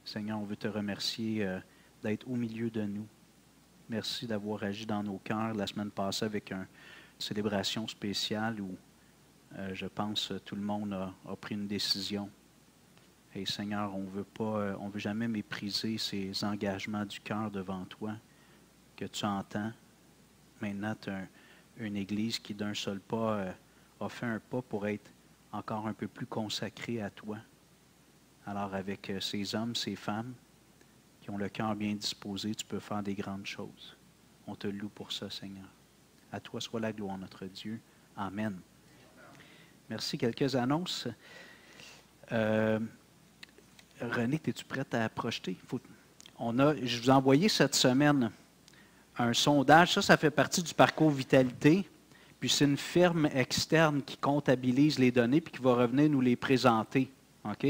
Seigneur, on veut te remercier d'être au milieu de nous. Merci d'avoir agi dans nos cœurs la semaine passée avec une célébration spéciale où, je pense, tout le monde a pris une décision. Et Seigneur, on veut jamais mépriser ces engagements du cœur devant toi que tu entends. Maintenant, tu as une Église qui, d'un seul pas, a fait un pas pour être encore un peu plus consacrée à toi. Alors, avec ces hommes, ces femmes qui ont le cœur bien disposé, tu peux faire des grandes choses. On te loue pour ça, Seigneur. À toi soit la gloire, notre Dieu. Amen. Merci. Quelques annonces. René, es-tu prête à projeter? Je vous ai envoyé cette semaine un sondage. Ça fait partie du parcours Vitalité. Puis c'est une firme externe qui comptabilise les données puis qui va revenir nous les présenter. OK?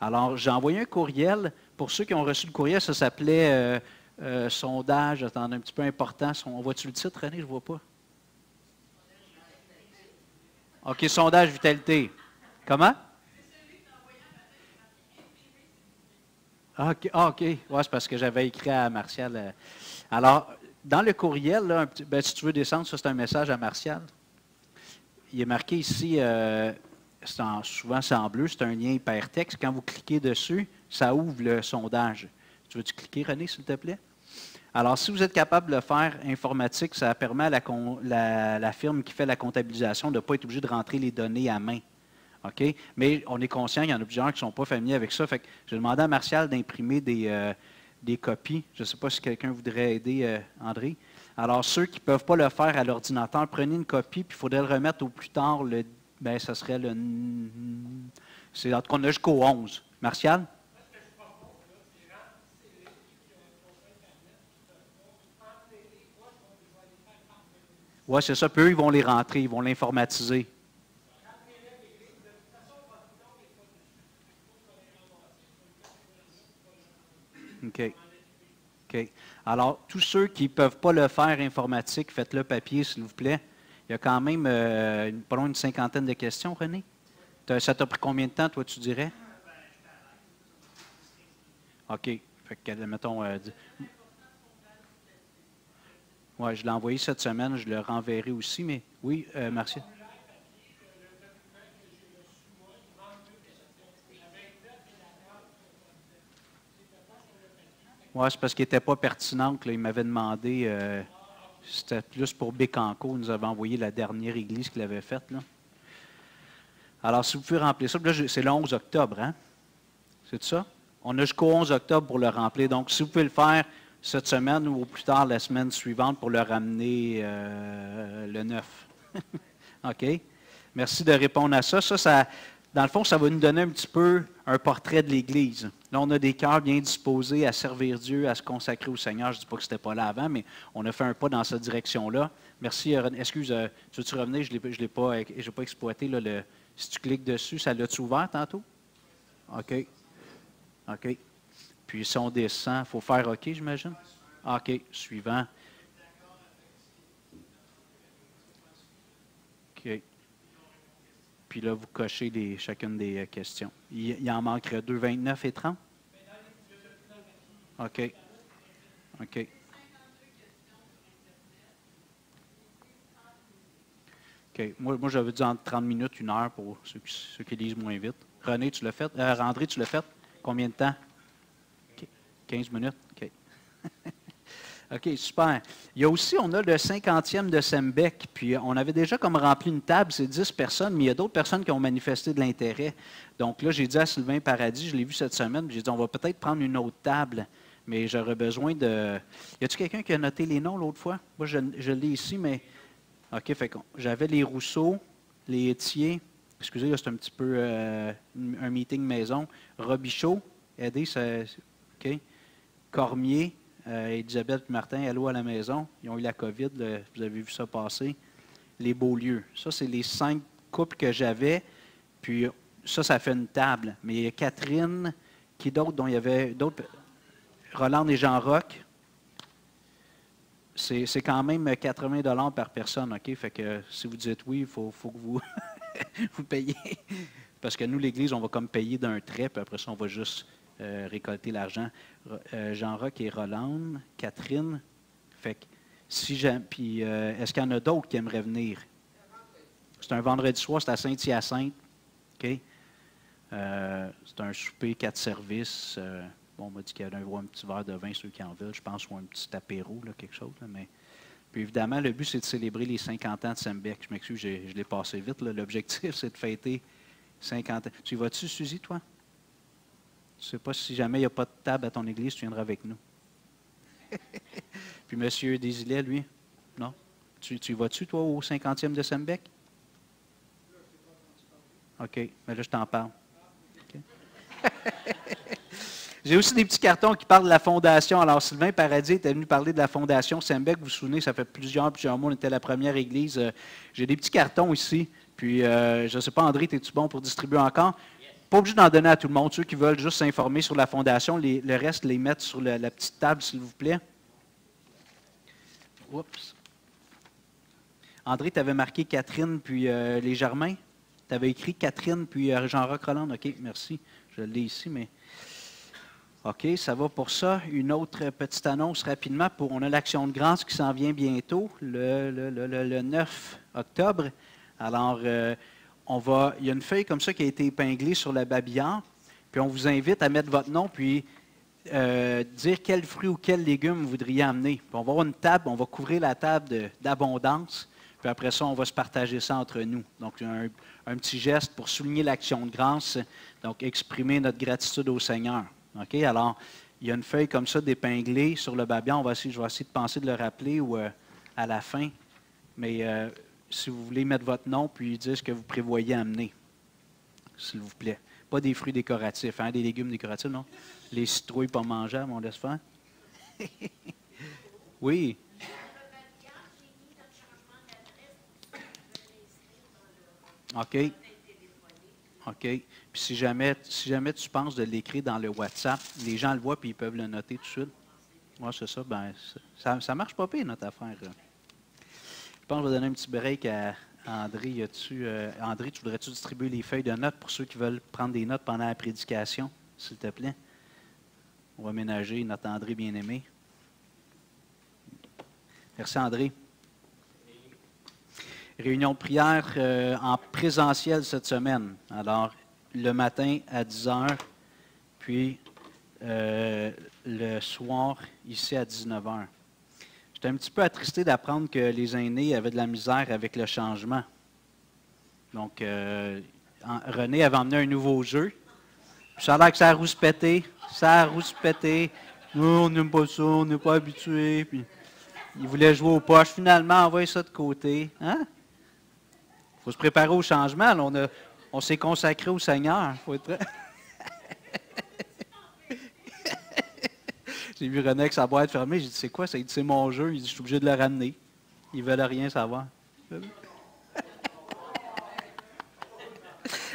Alors, j'ai envoyé un courriel. Pour ceux qui ont reçu le courriel, ça s'appelait sondage. Attendez, un petit peu important. On voit-tu le titre, René? Je ne vois pas. OK, sondage Vitalité. Comment? OK. Ouais, c'est parce que j'avais écrit à Martial. Alors, dans le courriel, là, si tu veux descendre, ça c'est un message à Martial. Il est marqué ici, souvent c'est en bleu, c'est un lien hypertexte. Quand vous cliquez dessus, ça ouvre le sondage. Tu veux-tu cliquer, René, s'il te plaît? Alors, si vous êtes capable de le faire informatique, ça permet à la firme qui fait la comptabilisation de ne pas être obligé de rentrer les données à main. OK? Mais on est conscient qu'il y en a plusieurs qui ne sont pas familiers avec ça. Fait que j'ai demandé à Martial d'imprimer des copies. Je ne sais pas si quelqu'un voudrait aider André. Alors, ceux qui ne peuvent pas le faire à l'ordinateur, prenez une copie, puis il faudrait le remettre au plus tard. Ça serait le... En tout cas, on a jusqu'au 11. Martial? Oui, c'est ça. Puis eux, ils vont les rentrer, ils vont l'informatiser. OK. Alors, tous ceux qui ne peuvent pas le faire informatique, faites-le papier, s'il vous plaît. Il y a quand même pas loin d'une cinquantaine de questions, René. Ça t'a pris combien de temps, toi, tu dirais? OK. Fait que, mettons... je l'ai envoyé cette semaine, je le renverrai aussi, mais oui, merci. Oui, c'est parce qu'il n'était pas pertinent. Là, il m'avait demandé, c'était plus pour Bécancour, il nous avait envoyé la dernière église qu'il avait faite. Là. Alors, si vous pouvez remplir ça, là, c'est le 11 octobre, hein? C'est ça? On a jusqu'au 11 octobre pour le remplir. Donc, si vous pouvez le faire cette semaine ou au plus tard la semaine suivante pour le ramener le 9. OK? Merci de répondre à ça. Ça, dans le fond, ça va nous donner un petit peu un portrait de l'Église. Là, on a des cœurs bien disposés à servir Dieu, à se consacrer au Seigneur. Je ne dis pas que ce n'était pas là avant, mais on a fait un pas dans cette direction-là. Merci. Excuse, tu veux-tu revenir? Je ne l'ai pas exploité. Là, si tu cliques dessus, ça l'a-tu ouvert tantôt? OK. Puis si on descend, il faut faire OK, j'imagine? OK. Suivant. OK. Puis là, vous cochez chacune des questions. Il en manquerait 2, 29 et 30? OK. Moi j'avais dit entre 30 minutes, 1 heure pour ceux qui lisent moins vite. René, tu l'as fait? André, tu l'as fait? Combien de temps? 15 minutes? OK. OK, super. Il y a aussi, on a le 50e de Sembec, puis on avait déjà comme rempli une table, c'est 10 personnes, mais il y a d'autres personnes qui ont manifesté de l'intérêt. Donc là, j'ai dit à Sylvain Paradis, je l'ai vu cette semaine, j'ai dit, on va peut-être prendre une autre table, mais j'aurais besoin de... Y a-t-il quelqu'un qui a noté les noms l'autre fois? Moi, je l'ai ici, mais... OK, fait que j'avais les Rousseau, les Étier, excusez, là, c'est un petit peu un meeting maison, Robichaud, aidez, OK, Cormier, Elisabeth et Martin, allô à la maison. Ils ont eu la COVID, vous avez vu ça passer. Les Beaulieu. Ça, c'est les 5 couples que j'avais. Puis ça fait une table. Mais il y a Catherine, qui d'autres, dont il y avait d'autres. Roland et Jean-Roch. C'est quand même 80 $ par personne, OK? Fait que si vous dites oui, il faut que vous, vous payiez. Parce que nous, l'Église, on va comme payer d'un trait, puis après ça, on va juste récolter l'argent. Jean-Roch et Rolande, Catherine. Fait que si j'aime. Puis est-ce qu'il y en a d'autres qui aimeraient venir? C'est un vendredi soir, c'est à Saint-Hyacinthe. OK? C'est un souper, 4 services. Bon, on m'a dit qu'il y allait avoir un petit verre de vin, ceux qui en veulent, je pense, ou un petit apéro, là, quelque chose. Là, mais... Puis évidemment, le but, c'est de célébrer les 50 ans de Sembec. Je m'excuse, je l'ai passé vite. L'objectif, c'est de fêter 50 ans. Tu y vas-tu, Suzy, toi? Je ne sais pas si jamais il n'y a pas de table à ton église, tu viendras avec nous. Puis M. Desilets, lui? Non? Tu y vas-tu, toi, au 50e de Sembec? OK, mais là, je t'en parle. Okay. J'ai aussi des petits cartons qui parlent de la fondation. Alors, Sylvain Paradis était venu parler de la fondation Sembec. Vous vous souvenez, ça fait plusieurs mois, on était la première église. J'ai des petits cartons ici. Puis, je ne sais pas, André, es-tu bon pour distribuer encore? Pas obligé d'en donner à tout le monde. Ceux qui veulent juste s'informer sur la fondation, le reste, les mettre sur la petite table, s'il vous plaît. Oups. André, tu avais marqué Catherine puis les Germains. Tu avais écrit Catherine puis Jean-Roch Rolande. OK, merci. Je l'ai ici, mais... OK, ça va pour ça. Une autre petite annonce rapidement. On a l'Action de grâce qui s'en vient bientôt, le 9 octobre. Alors, il y a une feuille comme ça qui a été épinglée sur le babillard. Puis on vous invite à mettre votre nom, puis dire quels fruits ou quels légumes vous voudriez amener. Puis on va avoir une table, on va couvrir la table d'abondance. Puis après ça, on va se partager ça entre nous. Donc, un petit geste pour souligner l'Action de grâce, donc exprimer notre gratitude au Seigneur. OK? Alors, il y a une feuille comme ça d'épinglée sur le babillard. Je vais essayer de penser de le rappeler ou à la fin. Mais si vous voulez mettre votre nom puis dire ce que vous prévoyez amener, s'il vous plaît. Pas des fruits décoratifs, hein? Des légumes décoratifs, non? Les citrouilles pas mangeables, on laisse faire. Oui. OK. OK. Puis si jamais tu penses de l'écrire dans le WhatsApp, les gens le voient puis ils peuvent le noter tout de suite. Oui, c'est ça. Ben, ça marche pas pire, notre affaire. Je pense que je vais donner un petit break à André. André, tu voudrais-tu distribuer les feuilles de notes pour ceux qui veulent prendre des notes pendant la prédication, s'il te plaît? On va ménager notre André bien-aimé. Merci, André. Réunion de prière en présentiel cette semaine. Alors, le matin à 10 h, puis le soir ici à 19 h. J'étais un petit peu attristé d'apprendre que les aînés avaient de la misère avec le changement. Donc, René avait emmené un nouveau jeu. Puis ça a l'air que ça a rouspété. Ça a rouspété. Nous, on n'aime pas ça, on n'est pas habitué. Puis, il voulait jouer aux poches. Finalement, envoyer ça de côté. Hein? Il faut se préparer au changement. Là, on s'est consacré au Seigneur. Il faut être prêt. J'ai vu René avec sa boîte fermée. J'ai dit, c'est quoi? C'est mon jeu. Il dit, je suis obligé de le ramener. Ils ne veulent rien savoir.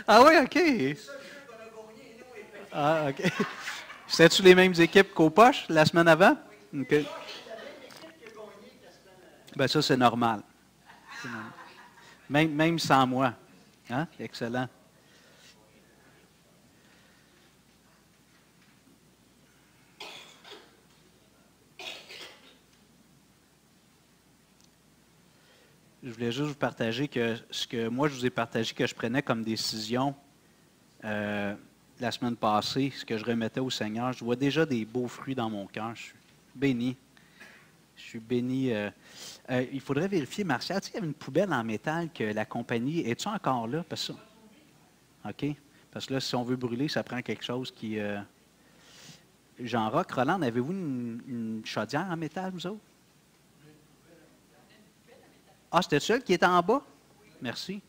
Ah oui, OK. Ah, OK. C'était-tu les mêmes équipes qu'aux poches la semaine avant? OK. Ben ça, c'est normal. Même sans moi. Hein? Excellent. Je voulais juste vous partager que ce que moi, je vous ai partagé que je prenais comme décision la semaine passée, ce que je remettais au Seigneur. Je vois déjà des beaux fruits dans mon cœur. Je suis béni. Je suis béni. Il faudrait vérifier, Martial, tu sais, il y avait une poubelle en métal que la compagnie... Es-tu encore là? Parce que, OK. Parce que là, si on veut brûler, ça prend quelque chose qui... Jean-Roch, Rolande, avez-vous une chaudière en métal, vous autres? Ah, c'était celui qui était en bas? Merci.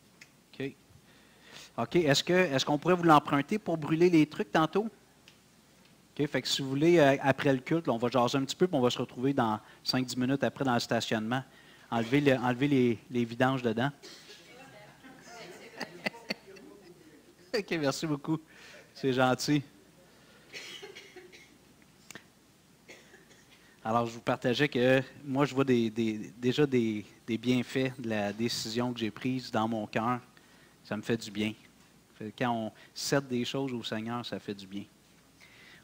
OK. OK. Est-ce qu'on pourrait vous l'emprunter pour brûler les trucs tantôt? OK. Fait que si vous voulez, après le culte, là, on va jaser un petit peu, puis on va se retrouver dans 5-10 minutes après dans le stationnement. Enlever les vidanges dedans. OK, merci beaucoup. C'est gentil. Alors, je vous partageais que moi, je vois déjà des bienfaits de la décision que j'ai prise dans mon cœur. Ça me fait du bien. Quand on cède des choses au Seigneur, ça fait du bien.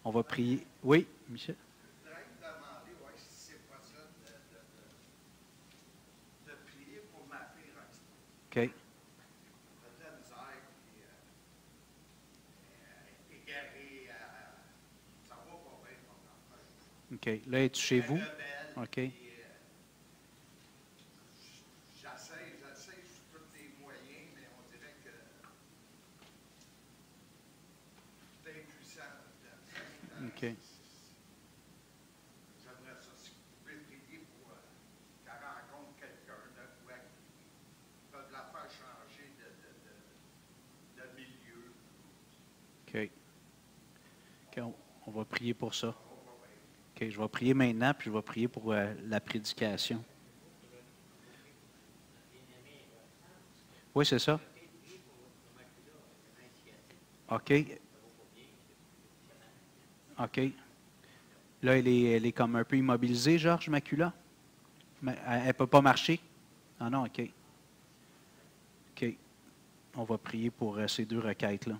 On va prier. Oui, Michel? Je voudrais te demander, ouais, si c'est possible de prier pour ma fille Roxane. OK. Elle a de la misère, puis elle est égarée, ça va pas bien, son enfant. OK. Là, es-tu chez vous? Elle est rebelle, OK. puis, j'essaie sur tous les moyens, mais on dirait que c'est impuissant. OK. J'aimerais ça, si vous pouvez prier pour qu'elle rencontre quelqu'un de quoi qui peut la faire changer de milieu. OK. OK, on va prier pour ça. OK, je vais prier maintenant, puis je vais prier pour la prédication. Oui, c'est ça. OK. OK. Là, elle est comme un peu immobilisée, Georges Macula? Mais elle ne peut pas marcher? Ah non, OK. OK. On va prier pour ces deux requêtes-là.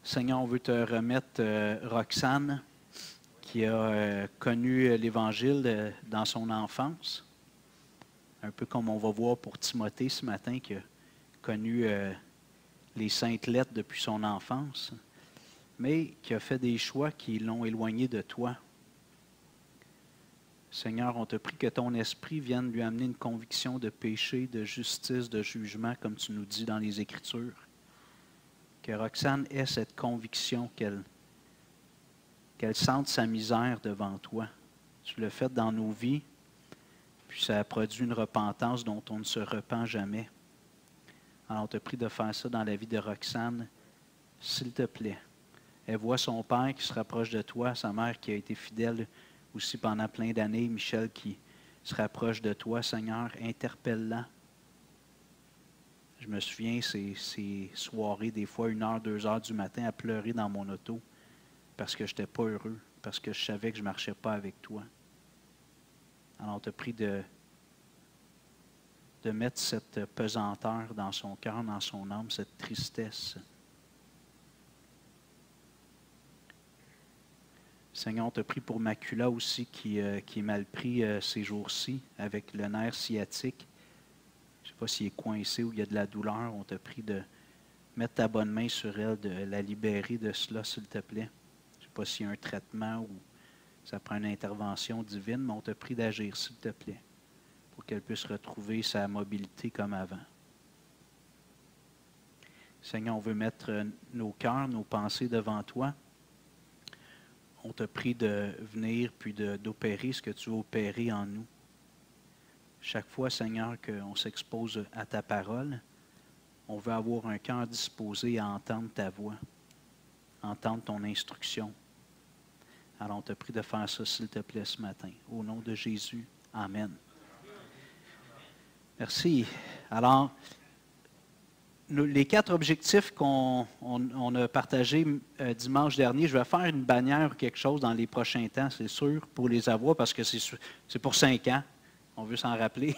Seigneur, on veut te remettre Roxane, qui a connu l'Évangile dans son enfance. Un peu comme on va voir pour Timothée ce matin, qui a connu les saintes lettres depuis son enfance, mais qui a fait des choix qui l'ont éloigné de toi. Seigneur, on te prie que ton esprit vienne lui amener une conviction de péché, de justice, de jugement, comme tu nous dis dans les Écritures. Que Roxane ait cette conviction qu'elle sente sa misère devant toi. Tu l'as fait dans nos vies, puis ça a produit une repentance dont on ne se repent jamais. Alors, on te prie de faire ça dans la vie de Roxane, s'il te plaît. Elle voit son père qui se rapproche de toi, sa mère qui a été fidèle aussi pendant plein d'années, Michel qui se rapproche de toi, Seigneur, interpelle-la. Je me souviens, ces soirées, des fois 1h, 2h du matin, à pleurer dans mon auto parce que je n'étais pas heureux, parce que je savais que je ne marchais pas avec toi. Alors, on te prie de mettre cette pesanteur dans son cœur, dans son âme, cette tristesse. Seigneur, on te prie pour Macula aussi, qui est mal pris ces jours-ci avec le nerf sciatique. Je ne sais pas s'il est coincé ou il y a de la douleur. On te prie de mettre ta bonne main sur elle, de la libérer de cela, s'il te plaît. Je ne sais pas s'il y a un traitement ou ça prend une intervention divine, mais on te prie d'agir, s'il te plaît, pour qu'elle puisse retrouver sa mobilité comme avant. Seigneur, on veut mettre nos cœurs, nos pensées devant toi. On te prie de venir puis d'opérer ce que tu veux opérer en nous. Chaque fois, Seigneur, qu'on s'expose à ta parole, on veut avoir un cœur disposé à entendre ta voix, entendre ton instruction. Alors, on te prie de faire ça, s'il te plaît, ce matin. Au nom de Jésus. Amen. Merci. Alors, les 4 objectifs qu'on a partagés dimanche dernier, je vais faire une bannière ou quelque chose dans les prochains temps, c'est sûr, pour les avoir, parce que c'est pour 5 ans. On veut s'en rappeler.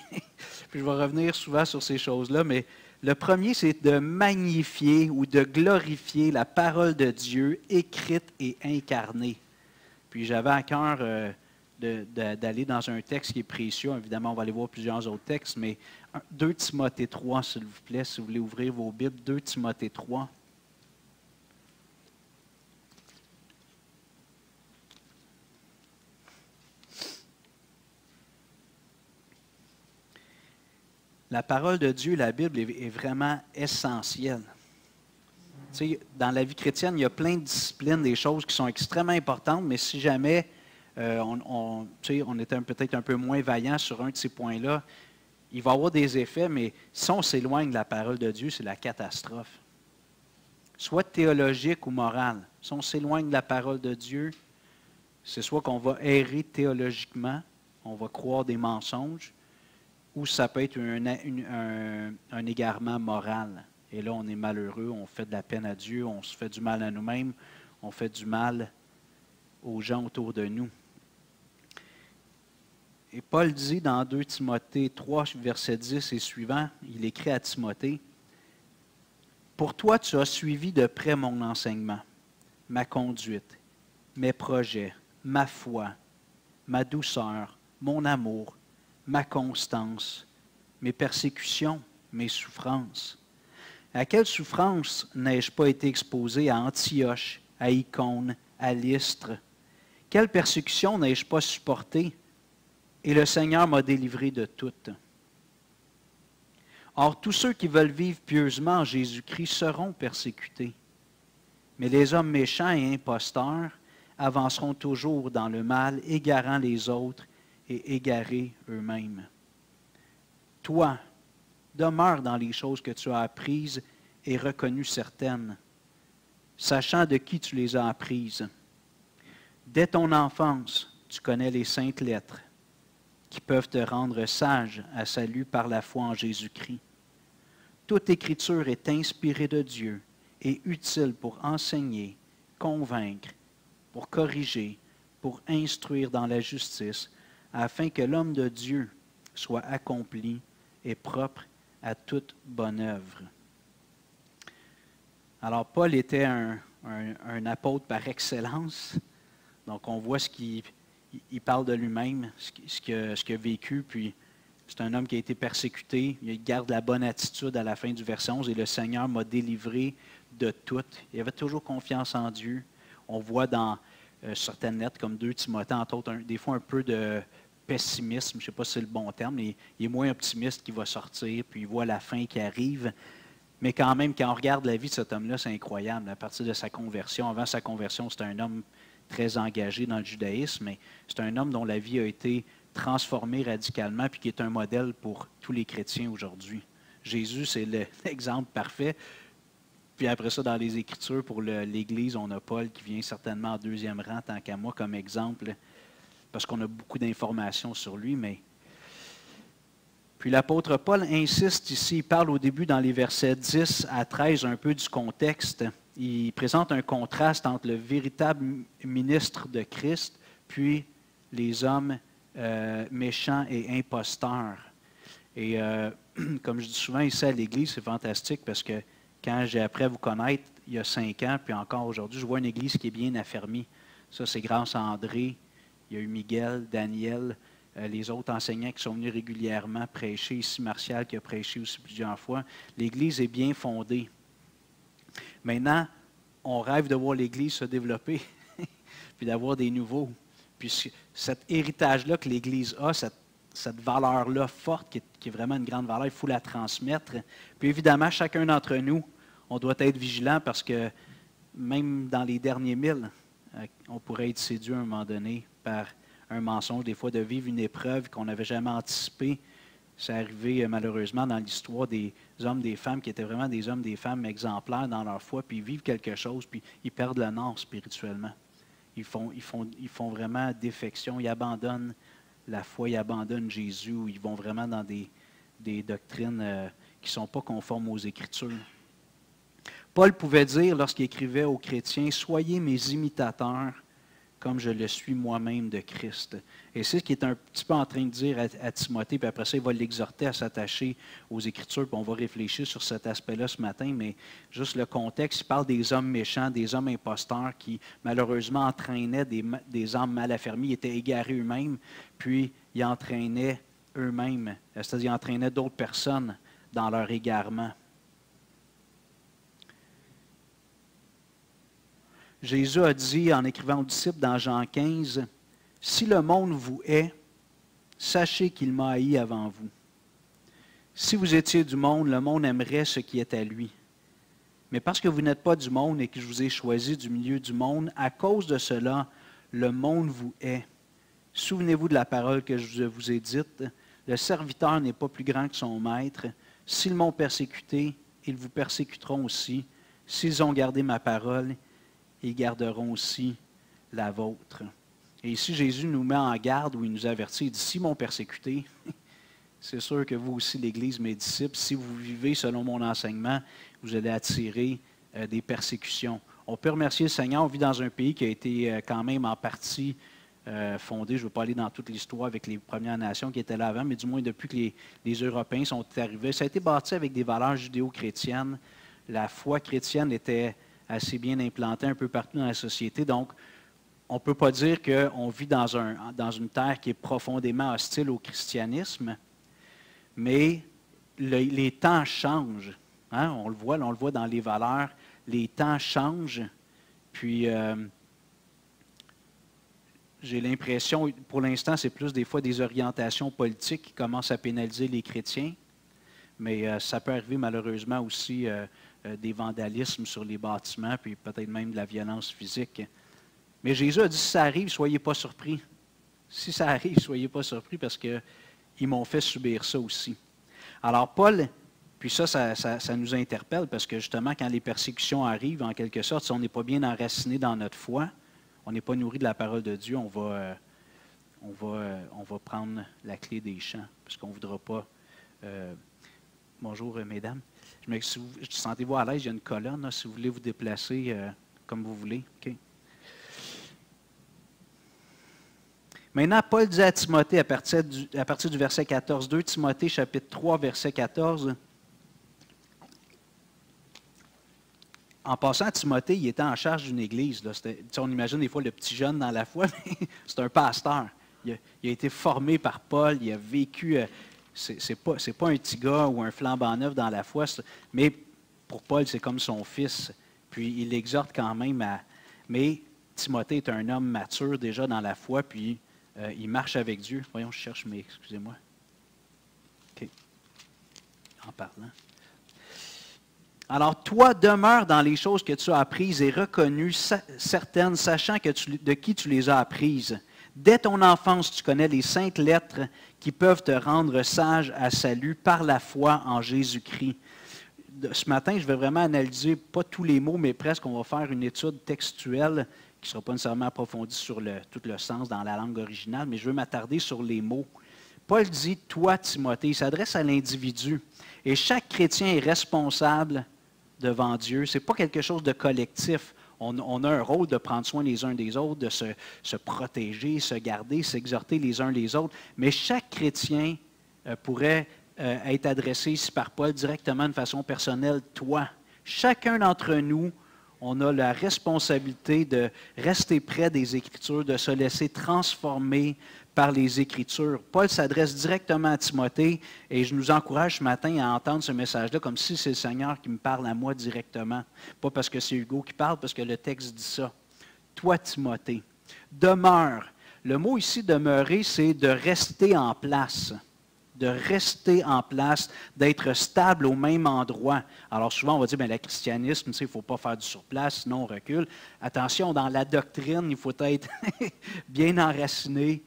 Puis je vais revenir souvent sur ces choses-là, mais le premier, c'est de magnifier ou de glorifier la parole de Dieu écrite et incarnée. Puis j'avais à cœur d'aller dans un texte qui est précieux. Évidemment, on va aller voir plusieurs autres textes, mais 2 Timothée 3, s'il vous plaît, si vous voulez ouvrir vos Bibles, 2 Timothée 3. La parole de Dieu, la Bible, est vraiment essentielle. Tu sais, dans la vie chrétienne, il y a plein de disciplines, des choses qui sont extrêmement importantes, mais si jamais on était peut-être un peu moins vaillant sur un de ces points-là, il va y avoir des effets, mais si on s'éloigne de la parole de Dieu, c'est la catastrophe. Soit théologique ou morale. Si on s'éloigne de la parole de Dieu, c'est soit qu'on va errer théologiquement, on va croire des mensonges, ou ça peut être un égarement moral. Et là, on est malheureux, on fait de la peine à Dieu, on se fait du mal à nous-mêmes, on fait du mal aux gens autour de nous. Et Paul dit dans 2 Timothée 3, verset 10 et suivant, il écrit à Timothée, « Pour toi, tu as suivi de près mon enseignement, ma conduite, mes projets, ma foi, ma douceur, mon amour, ma constance, mes persécutions, mes souffrances. À quelle souffrance n'ai-je pas été exposé à Antioche, à Icône, à Lystre? Quelle persécution n'ai-je pas supportée? Et le Seigneur m'a délivré de toutes. Or, tous ceux qui veulent vivre pieusement en Jésus-Christ seront persécutés. Mais les hommes méchants et imposteurs avanceront toujours dans le mal, égarant les autres et égarés eux-mêmes. Toi, demeure dans les choses que tu as apprises et reconnues certaines, sachant de qui tu les as apprises. Dès ton enfance, tu connais les saintes lettres, qui peuvent te rendre sage à salut par la foi en Jésus-Christ. Toute écriture est inspirée de Dieu et utile pour enseigner, convaincre, pour corriger, pour instruire dans la justice, afin que l'homme de Dieu soit accompli et propre à toute bonne œuvre. Alors, Paul était un apôtre par excellence. Donc, on voit il parle de lui-même, ce qu'il a vécu, puis c'est un homme qui a été persécuté. Il garde la bonne attitude à la fin du verset 11, et le Seigneur m'a délivré de tout. Il avait toujours confiance en Dieu. On voit dans certaines lettres, comme 2 Timothée, entre autres, des fois un peu de pessimisme, je ne sais pas si c'est le bon terme, mais il est moins optimiste qui va sortir, puis il voit la fin qui arrive. Mais quand même, quand on regarde la vie de cet homme-là, c'est incroyable. À partir de sa conversion, avant sa conversion, c'était un homme très engagé dans le judaïsme, mais c'est un homme dont la vie a été transformée radicalement, puis qui est un modèle pour tous les chrétiens aujourd'hui. Jésus, c'est l'exemple parfait. Puis après ça, dans les Écritures, pour l'Église, on a Paul qui vient certainement en deuxième rang, tant qu'à moi, comme exemple, parce qu'on a beaucoup d'informations sur lui, mais... Puis l'apôtre Paul insiste ici, il parle au début dans les versets 10 à 13 un peu du contexte. Il présente un contraste entre le véritable ministre de Christ, puis les hommes méchants et imposteurs. Et comme je dis souvent ici à l'Église, c'est fantastique parce que quand j'ai appris à vous connaître il y a 5 ans, puis encore aujourd'hui, je vois une Église qui est bien affermie. Ça, c'est grâce à André, il y a eu Miguel, Daniel, les autres enseignants qui sont venus régulièrement prêcher, ici Martial qui a prêché aussi plusieurs fois. L'Église est bien fondée. Maintenant, on rêve de voir l'Église se développer, puis d'avoir des nouveaux. Puis cet héritage-là que l'Église a, cette valeur-là forte, qui est vraiment une grande valeur, il faut la transmettre. Puis évidemment, chacun d'entre nous, on doit être vigilant parce que même dans les derniers 1000, on pourrait être séduit à un moment donné par un mensonge, des fois de vivre une épreuve qu'on n'avait jamais anticipée. C'est arrivé malheureusement dans l'histoire des hommes, des femmes qui étaient vraiment des hommes, des femmes exemplaires dans leur foi, puis ils vivent quelque chose, puis ils perdent le nord spirituellement. Ils font vraiment défection, ils abandonnent la foi, ils abandonnent Jésus, ils vont vraiment dans des doctrines qui ne sont pas conformes aux Écritures. Paul pouvait dire, lorsqu'il écrivait aux chrétiens, « Soyez mes imitateurs, comme je le suis moi-même de Christ. » Et c'est ce qu'il est un petit peu en train de dire à Timothée, puis après ça, il va l'exhorter à s'attacher aux Écritures, puis on va réfléchir sur cet aspect-là ce matin, mais juste le contexte, il parle des hommes méchants, des hommes imposteurs qui, malheureusement, entraînaient des âmes mal affermies, ils étaient égarés eux-mêmes, puis ils entraînaient eux-mêmes, c'est-à-dire ils entraînaient d'autres personnes dans leur égarement. Jésus a dit, en écrivant aux disciples dans Jean 15, « Si le monde vous hait, sachez qu'il m'a haï avant vous. Si vous étiez du monde, le monde aimerait ce qui est à lui. Mais parce que vous n'êtes pas du monde et que je vous ai choisi du milieu du monde, à cause de cela, le monde vous hait. Souvenez-vous de la parole que je vous ai dite, le serviteur n'est pas plus grand que son maître. S'ils m'ont persécuté, ils vous persécuteront aussi. S'ils ont gardé ma parole, ils garderont aussi la vôtre. » Et ici, Jésus nous met en garde, où il nous avertit, il dit, « S'ils m'ont persécuté, c'est sûr que vous aussi, l'Église, mes disciples, si vous vivez selon mon enseignement, vous allez attirer des persécutions. » On peut remercier le Seigneur, on vit dans un pays qui a été quand même en partie fondé, je ne veux pas aller dans toute l'histoire avec les Premières Nations qui étaient là avant, mais du moins depuis que les Européens sont arrivés, ça a été bâti avec des valeurs judéo-chrétiennes. La foi chrétienne était assez bien implantée un peu partout dans la société. Donc, on ne peut pas dire qu'on vit dans une terre qui est profondément hostile au christianisme, mais les temps changent. Hein? On le voit dans les valeurs. Les temps changent. Puis, j'ai l'impression, pour l'instant, c'est plus des fois des orientations politiques qui commencent à pénaliser les chrétiens. Mais ça peut arriver malheureusement aussi des vandalismes sur les bâtiments, puis peut-être même de la violence physique. Mais Jésus a dit, si ça arrive, soyez pas surpris. Si ça arrive, soyez pas surpris parce qu'ils m'ont fait subir ça aussi. Alors Paul, puis ça nous interpelle parce que justement, quand les persécutions arrivent, en quelque sorte, si on n'est pas bien enraciné dans notre foi, on n'est pas nourri de la parole de Dieu, on va prendre la clé des champs, parce qu'on ne voudra pas... bonjour, mesdames. Sentez-vous à l'aise, il y a une colonne, là, si vous voulez vous déplacer comme vous voulez. Okay. Maintenant, Paul dit à Timothée, à partir du verset 14, 2 Timothée chapitre 3, verset 14, en passant, Timothée, il était en charge d'une église. Là. On imagine des fois le petit jeune dans la foi, mais c'est un pasteur. Il a été formé par Paul, il a vécu... c'est pas un petit gars ou un flambant neuf dans la foi, mais pour Paul, c'est comme son fils. Puis il l'exhorte quand même à... Mais Timothée est un homme mature déjà dans la foi, puis il marche avec Dieu. Voyons, je cherche, mais excusez-moi. OK. En parlant. Alors, toi, demeure dans les choses que tu as apprises et reconnues, certaines, sachant de qui tu les as apprises. Dès ton enfance, tu connais les saintes lettres qui peuvent te rendre sage à salut par la foi en Jésus-Christ. Ce matin, je vais vraiment analyser, pas tous les mots, mais presque, on va faire une étude textuelle qui ne sera pas nécessairement approfondie sur tout le sens dans la langue originale, mais je veux m'attarder sur les mots. Paul dit « toi, Timothée », il s'adresse à l'individu. Et chaque chrétien est responsable devant Dieu. Ce n'est pas quelque chose de collectif. On a un rôle de prendre soin les uns des autres, de se protéger, se garder, s'exhorter les uns les autres. Mais chaque chrétien pourrait être adressé ici par Paul directement de façon personnelle. Toi, chacun d'entre nous, on a la responsabilité de rester près des Écritures, de se laisser transformer par les Écritures. Paul s'adresse directement à Timothée et je nous encourage ce matin à entendre ce message-là comme si c'est le Seigneur qui me parle à moi directement. Pas parce que c'est Hugo qui parle, parce que le texte dit ça. Toi, Timothée, demeure. Le mot ici, demeurer, c'est de rester en place. De rester en place, d'être stable au même endroit. Alors souvent, on va dire, le christianisme, il ne faut pas faire du surplace, sinon on recule. Attention, dans la doctrine, il faut être bien enraciné,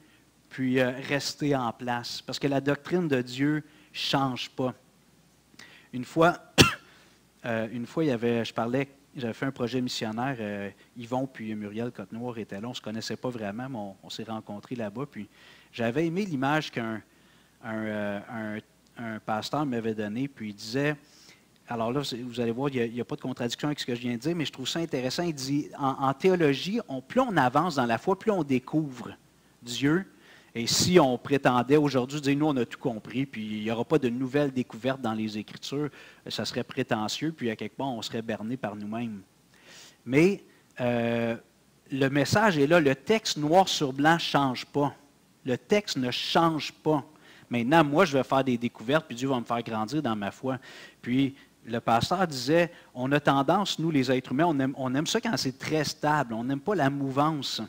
puis rester en place. Parce que la doctrine de Dieu ne change pas. Une fois, j'avais fait un projet missionnaire, Yvon puis Muriel Côte-Noire étaient là, on ne se connaissait pas vraiment, mais on s'est rencontrés là-bas. Puis j'avais aimé l'image qu'un pasteur m'avait donnée, puis il disait, alors là, vous allez voir, il n'y a pas de contradiction avec ce que je viens de dire, mais je trouve ça intéressant. Il dit, en théologie, plus on avance dans la foi, plus on découvre Dieu. Et si on prétendait aujourd'hui dire, nous, on a tout compris, puis il n'y aura pas de nouvelles découvertes dans les Écritures, ça serait prétentieux, puis à quelque part, on serait berné par nous-mêmes. Mais le message est là, le texte noir sur blanc ne change pas. Le texte ne change pas. Maintenant, moi, je vais faire des découvertes, puis Dieu va me faire grandir dans ma foi. Puis, le pasteur disait, on a tendance, nous, les êtres humains, on aime ça quand c'est très stable, on n'aime pas la mouvance.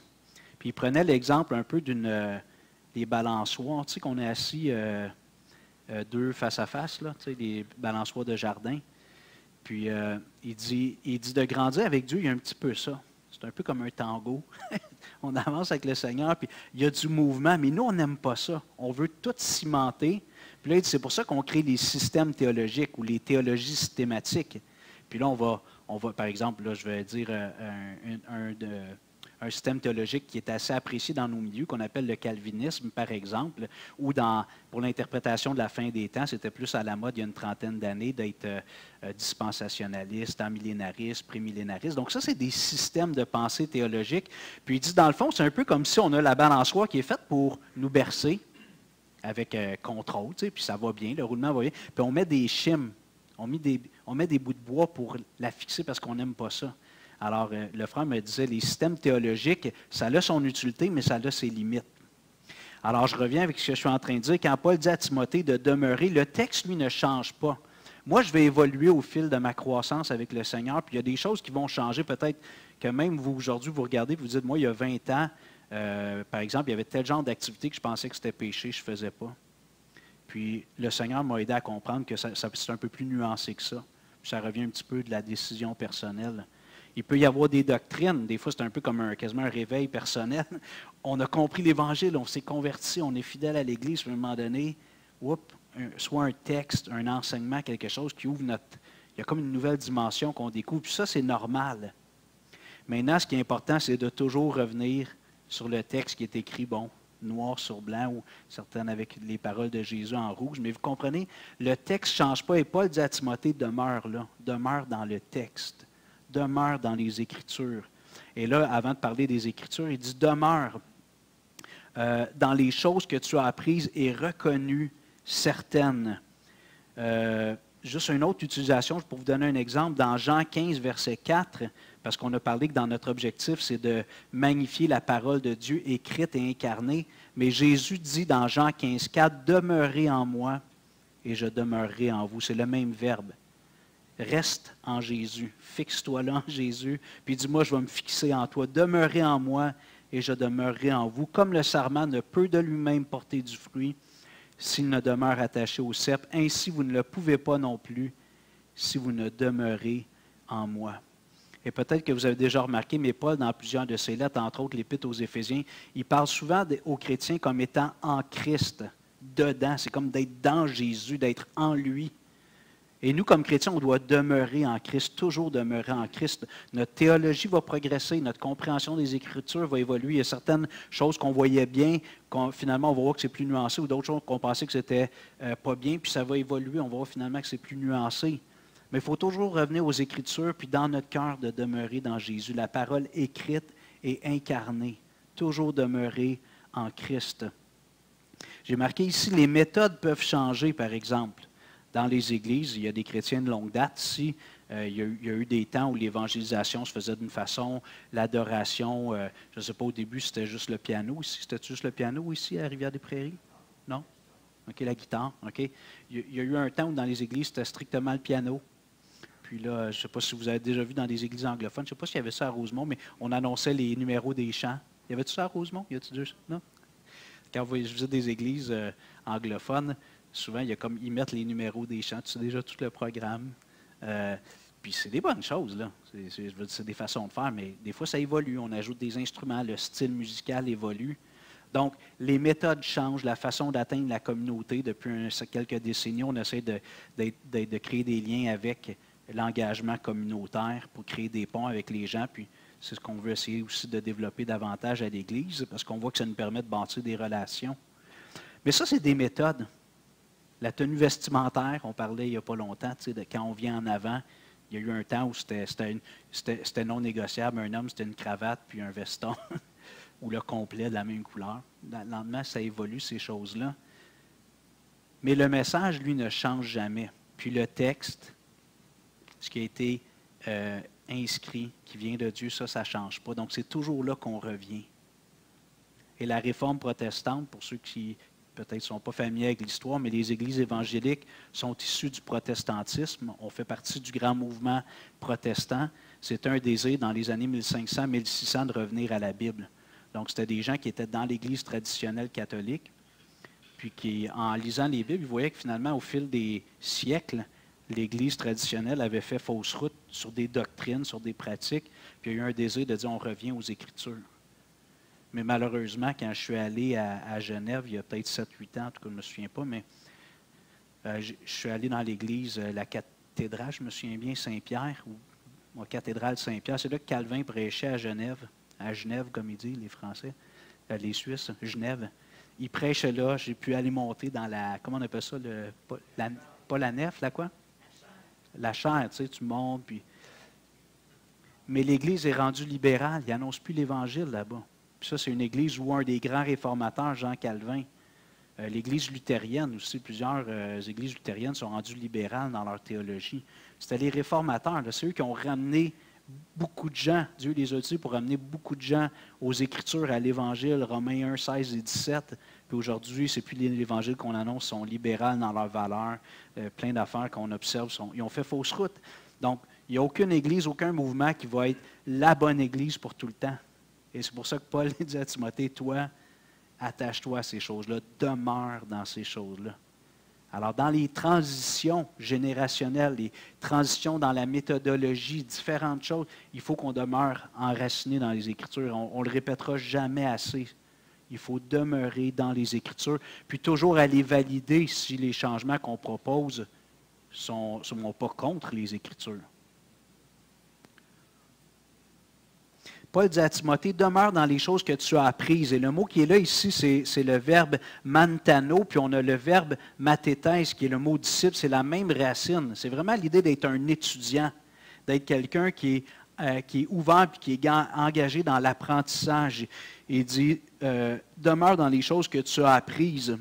Puis, il prenait l'exemple un peu des balançoires, tu sais, qu'on est assis deux face à face, là, tu sais, des balançoires de jardin. Puis, il dit de grandir avec Dieu, il y a un petit peu ça. C'est un peu comme un tango. On avance avec le Seigneur, puis il y a du mouvement, mais nous, on n'aime pas ça. On veut tout cimenter. Puis là, c'est pour ça qu'on crée les systèmes théologiques ou les théologies systématiques. Puis là, on va par exemple, là, je vais dire un système théologique qui est assez apprécié dans nos milieux, qu'on appelle le calvinisme, par exemple, ou pour l'interprétation de la fin des temps, c'était plus à la mode il y a une trentaine d'années d'être dispensationaliste, amillénariste, prémillénariste. Donc ça, c'est des systèmes de pensée théologique. Puis il dit, dans le fond, c'est un peu comme si on a la balançoire qui est faite pour nous bercer avec contrôle, tu sais, puis ça va bien, le roulement va bien. Puis on met des chimes, on met des bouts de bois pour la fixer parce qu'on n'aime pas ça. Alors, le frère me disait, les systèmes théologiques, ça a son utilité, mais ça a ses limites. Alors, je reviens avec ce que je suis en train de dire. Quand Paul dit à Timothée de demeurer, le texte, lui, ne change pas. Moi, je vais évoluer au fil de ma croissance avec le Seigneur, puis il y a des choses qui vont changer. Peut-être que même vous, aujourd'hui, vous regardez et vous dites, moi, il y a 20 ans, par exemple, il y avait tel genre d'activité que je pensais que c'était péché, je ne faisais pas. Puis le Seigneur m'a aidé à comprendre que c'est un peu plus nuancé que ça. Puis ça revient un petit peu de la décision personnelle. Il peut y avoir des doctrines, des fois c'est un peu comme quasiment un réveil personnel. On a compris l'Évangile, on s'est converti, on est fidèle à l'Église, puis à un moment donné, soit un texte, un enseignement, quelque chose qui ouvre notre... Il y a comme une nouvelle dimension qu'on découvre, puis ça c'est normal. Maintenant, ce qui est important, c'est de toujours revenir sur le texte qui est écrit, noir sur blanc, ou certaines avec les paroles de Jésus en rouge. Mais vous comprenez, le texte ne change pas. Et Paul dit à Timothée, demeure là, demeure dans le texte, demeure dans les Écritures. Et là, avant de parler des Écritures, il dit, demeure dans les choses que tu as apprises et reconnues certaines. Juste une autre utilisation, pour vous donner un exemple, dans Jean 15, verset 4, parce qu'on a parlé que dans notre objectif, c'est de magnifier la parole de Dieu écrite et incarnée. Mais Jésus dit dans Jean 15, 4, « Demeurez en moi et je demeurerai en vous ». C'est le même verbe. Reste en Jésus. Fixe-toi là en Jésus. Puis dis-moi, je vais me fixer en toi. Demeurez en moi et je demeurerai en vous. Comme le sarment ne peut de lui-même porter du fruit s'il ne demeure attaché au cep, ainsi vous ne le pouvez pas non plus si vous ne demeurez en moi. Et peut-être que vous avez déjà remarqué, mais Paul, dans plusieurs de ses lettres, entre autres l'Épître aux Éphésiens, il parle souvent aux chrétiens comme étant en Christ, dedans. C'est comme d'être dans Jésus, d'être en lui. Et nous, comme chrétiens, on doit demeurer en Christ, toujours demeurer en Christ. Notre théologie va progresser, notre compréhension des Écritures va évoluer. Il y a certaines choses qu'on voyait bien, finalement, on va voir que c'est plus nuancé, ou d'autres choses qu'on pensait que c'était pas bien, puis ça va évoluer, on va voir finalement que c'est plus nuancé. Mais il faut toujours revenir aux Écritures, puis dans notre cœur, de demeurer dans Jésus. La parole écrite et incarnée. Toujours demeurer en Christ. J'ai marqué ici, les méthodes peuvent changer, par exemple. Dans les églises, il y a des chrétiens de longue date ici. Il y a eu des temps où l'évangélisation se faisait d'une façon, l'adoration, je ne sais pas, au début, c'était juste le piano ici. C'était juste le piano ici, à Rivière-des-Prairies? Non? OK, la guitare. OK. Il y a eu un temps où dans les églises, c'était strictement le piano. Puis là, je ne sais pas si vous avez déjà vu dans des églises anglophones, je ne sais pas s'il y avait ça à Rosemont, mais on annonçait les numéros des chants. Y avait-tu ça à Rosemont? Y a-tu deux? Non? Quand je visite des églises anglophones, souvent, ils mettent les numéros des chants. Tu sais déjà tout le programme. Puis c'est des bonnes choses, là. C'est des façons de faire, mais des fois, ça évolue. On ajoute des instruments, le style musical évolue. Donc, les méthodes changent, la façon d'atteindre la communauté. Depuis quelques décennies, on essaie de créer des liens avec l'engagement communautaire pour créer des ponts avec les gens. Puis c'est ce qu'on veut essayer aussi de développer davantage à l'Église, parce qu'on voit que ça nous permet de bâtir des relations. Mais ça, c'est des méthodes. La tenue vestimentaire, on parlait il n'y a pas longtemps, de quand on vient en avant, il y a eu un temps où c'était non négociable. Un homme, c'était une cravate puis un veston, ou le complet de la même couleur. Le lendemain, ça évolue, ces choses-là. Mais le message, lui, ne change jamais. Puis le texte, ce qui a été inscrit, qui vient de Dieu, ça ne change pas. Donc, c'est toujours là qu'on revient. Et la réforme protestante, pour ceux qui peut-être ne sont pas familiers avec l'histoire, mais les églises évangéliques sont issues du protestantisme. On fait partie du grand mouvement protestant. C'était un désir dans les années 1500-1600 de revenir à la Bible. Donc, c'était des gens qui étaient dans l'Église traditionnelle catholique, puis qui, en lisant les Bibles, ils voyaient que finalement, au fil des siècles, l'Église traditionnelle avait fait fausse route sur des doctrines, sur des pratiques, puis il y a eu un désir de dire on revient aux Écritures. Mais malheureusement, quand je suis allé à Genève, il y a peut-être 7-8 ans, en tout cas, je ne me souviens pas, mais je suis allé dans l'église, la cathédrale, je me souviens bien, Saint-Pierre, ou la cathédrale Saint-Pierre. C'est là que Calvin prêchait à Genève, comme ils disent les Français, les Suisses, Genève. Il prêchait là, j'ai pu aller monter dans la, comment on appelle ça, pas la nef, la quoi? La chaire, tu sais, tu montes, puis... Mais l'Église est rendue libérale, il n'annonce plus l'Évangile là-bas. Puis ça, c'est une église où un des grands réformateurs, Jean Calvin, l'église luthérienne aussi, plusieurs églises luthériennes sont rendues libérales dans leur théologie. C'était les réformateurs, c'est eux qui ont ramené beaucoup de gens, Dieu les a utilisés pour amener beaucoup de gens aux Écritures, à l'Évangile, Romains 1, 16 et 17. Puis aujourd'hui, ce n'est plus l'Évangile qu'on annonce, sont libérales dans leurs valeurs, plein d'affaires qu'on observe, ils ont fait fausse route. Donc, il n'y a aucune Église, aucun mouvement qui va être la bonne Église pour tout le temps. Et c'est pour ça que Paul dit à Timothée, toi, attache-toi à ces choses-là, demeure dans ces choses-là. Alors, dans les transitions générationnelles, les transitions dans la méthodologie, différentes choses, il faut qu'on demeure enraciné dans les Écritures. On ne le répétera jamais assez. Il faut demeurer dans les Écritures, puis toujours aller valider si les changements qu'on propose ne sont pas contre les Écritures. Paul dit à Timothée, demeure dans les choses que tu as apprises. Et le mot qui est là ici, c'est le verbe mantano, puis on a le verbe matéthèse, qui est le mot disciple. C'est la même racine. C'est vraiment l'idée d'être un étudiant, d'être quelqu'un qui est ouvert et qui est engagé dans l'apprentissage. Il dit, demeure dans les choses que tu as apprises.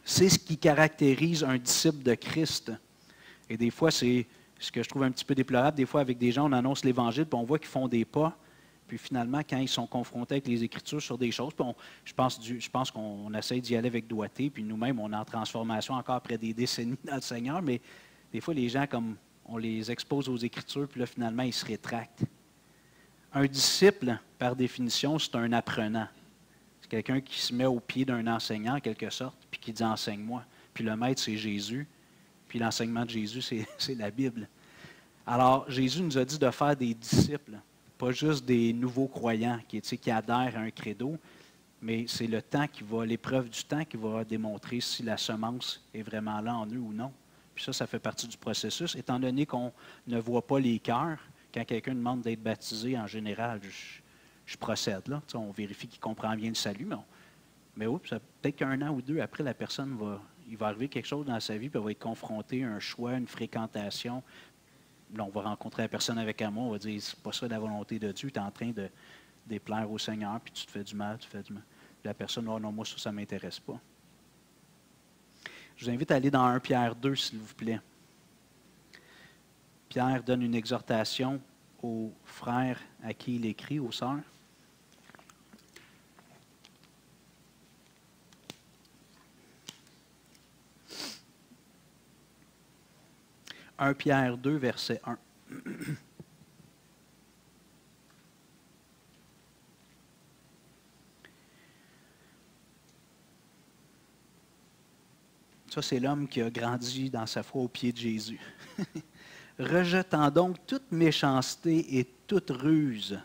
C'est ce qui caractérise un disciple de Christ. Et des fois, c'est ce que je trouve un petit peu déplorable. Des fois, avec des gens, on annonce l'Évangile, puis on voit qu'ils font des pas. Puis finalement, quand ils sont confrontés avec les Écritures sur des choses, puis je pense qu'on essaie d'y aller avec doigté, puis nous-mêmes, on est en transformation encore après des décennies dans le Seigneur, mais des fois, les gens, comme on les expose aux Écritures, puis là, finalement, ils se rétractent. Un disciple, par définition, c'est un apprenant. C'est quelqu'un qui se met au pied d'un enseignant, en quelque sorte, puis qui dit « enseigne-moi ». Puis le maître, c'est Jésus, puis l'enseignement de Jésus, c'est la Bible. Alors, Jésus nous a dit de faire des disciples, pas juste des nouveaux croyants qui adhèrent à un credo, mais c'est le temps l'épreuve du temps qui va démontrer si la semence est vraiment là en eux ou non. Puis ça fait partie du processus. Étant donné qu'on ne voit pas les cœurs, quand quelqu'un demande d'être baptisé, en général, je procède là. On vérifie qu'il comprend bien le salut, mais peut-être qu'un an ou deux après, la personne il va arriver quelque chose dans sa vie, puis elle va être confrontée à un choix, une fréquentation. Là, on va rencontrer la personne avec amour, on va dire, c'est pas ça la volonté de Dieu, tu es en train de déplaire au Seigneur, puis tu te fais du mal. Puis la personne, oh non, moi, ça ne m'intéresse pas. Je vous invite à aller dans 1 Pierre 2, s'il vous plaît. Pierre donne une exhortation aux frères à qui il écrit, aux sœurs. 1 Pierre 2, verset 1. Ça, c'est l'homme qui a grandi dans sa foi au pied de Jésus. Rejetant donc toute méchanceté et toute ruse,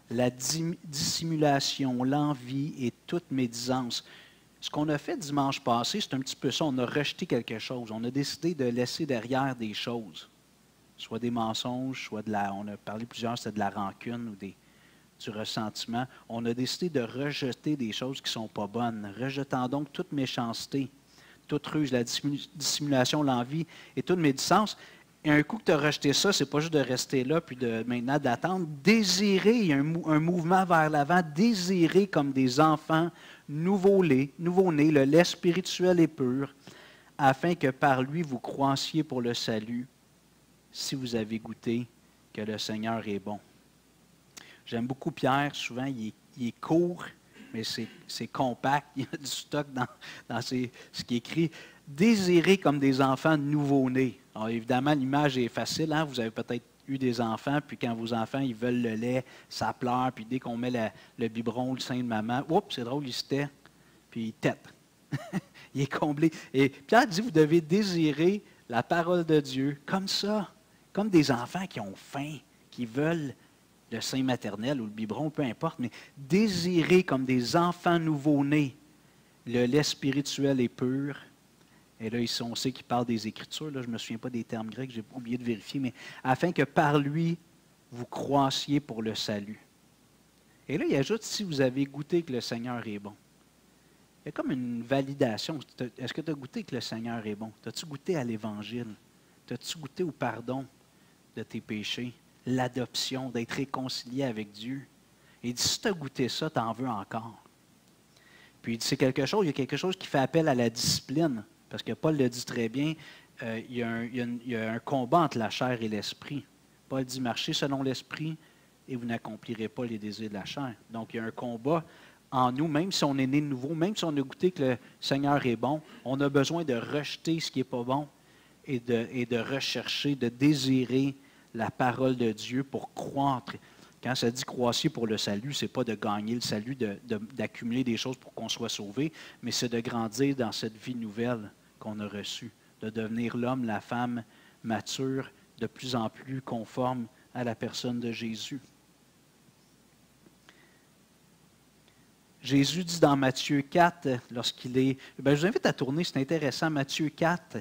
la dissimulation, l'envie et toute médisance. Ce qu'on a fait dimanche passé, c'est un petit peu ça. On a rejeté quelque chose. On a décidé de laisser derrière des choses. Soit des mensonges, soit on a parlé plusieurs, c'était de la rancune ou du ressentiment. On a décidé de rejeter des choses qui ne sont pas bonnes. Rejetant donc toute méchanceté, toute ruse, la dissimulation, l'envie et toute médisance. Et un coup que tu as rejeté ça, c'est pas juste de rester là puis maintenant d'attendre. Désirer, il y a un mouvement vers l'avant, désirer comme des enfants nouveau-nés, le lait spirituel et pur, afin que par lui vous croissiez pour le salut, si vous avez goûté que le Seigneur est bon. J'aime beaucoup Pierre, souvent il est court, mais c'est compact, il y a du stock dans ce qui est écrit. Désirer comme des enfants nouveau-nés. Alors évidemment, l'image est facile, hein? Vous avez peut-être eu des enfants, puis quand vos enfants ils veulent le lait, ça pleure, puis dès qu'on met le biberon ou le sein de maman, oups, c'est drôle, il se tait, puis il tète. Il est comblé. Et Pierre dit, vous devez désirer la parole de Dieu comme ça, comme des enfants qui ont faim, qui veulent le sein maternel ou le biberon, peu importe, mais désirer comme des enfants nouveau-nés le lait spirituel et pur. Et là, ici, on sait qu'il parle des Écritures. Là, je ne me souviens pas des termes grecs, j'ai oublié de vérifier, mais afin que par lui, vous croissiez pour le salut. Et là, il ajoute, si vous avez goûté que le Seigneur est bon. Il y a comme une validation. Est-ce que tu as goûté que le Seigneur est bon? As-tu goûté à l'Évangile? As-tu goûté au pardon de tes péchés? L'adoption, d'être réconcilié avec Dieu? Et il dit, si tu as goûté ça, tu en veux encore. Puis il dit, il y a quelque chose qui fait appel à la discipline. Parce que Paul le dit très bien, il y a un combat entre la chair et l'esprit. Paul dit, marchez selon l'Esprit et vous n'accomplirez pas les désirs de la chair. Donc, il y a un combat en nous, même si on est né de nouveau, même si on a goûté que le Seigneur est bon, on a besoin de rejeter ce qui n'est pas bon et de rechercher, de désirer la parole de Dieu pour croître. Quand ça dit croissier pour le salut, ce n'est pas de gagner le salut, d'accumuler des choses pour qu'on soit sauvé, mais c'est de grandir dans cette vie nouvelle qu'on a reçue, de devenir l'homme, la femme mature, de plus en plus conforme à la personne de Jésus. Jésus dit dans Matthieu 4, lorsqu'il est... je vous invite à tourner, c'est intéressant, Matthieu 4,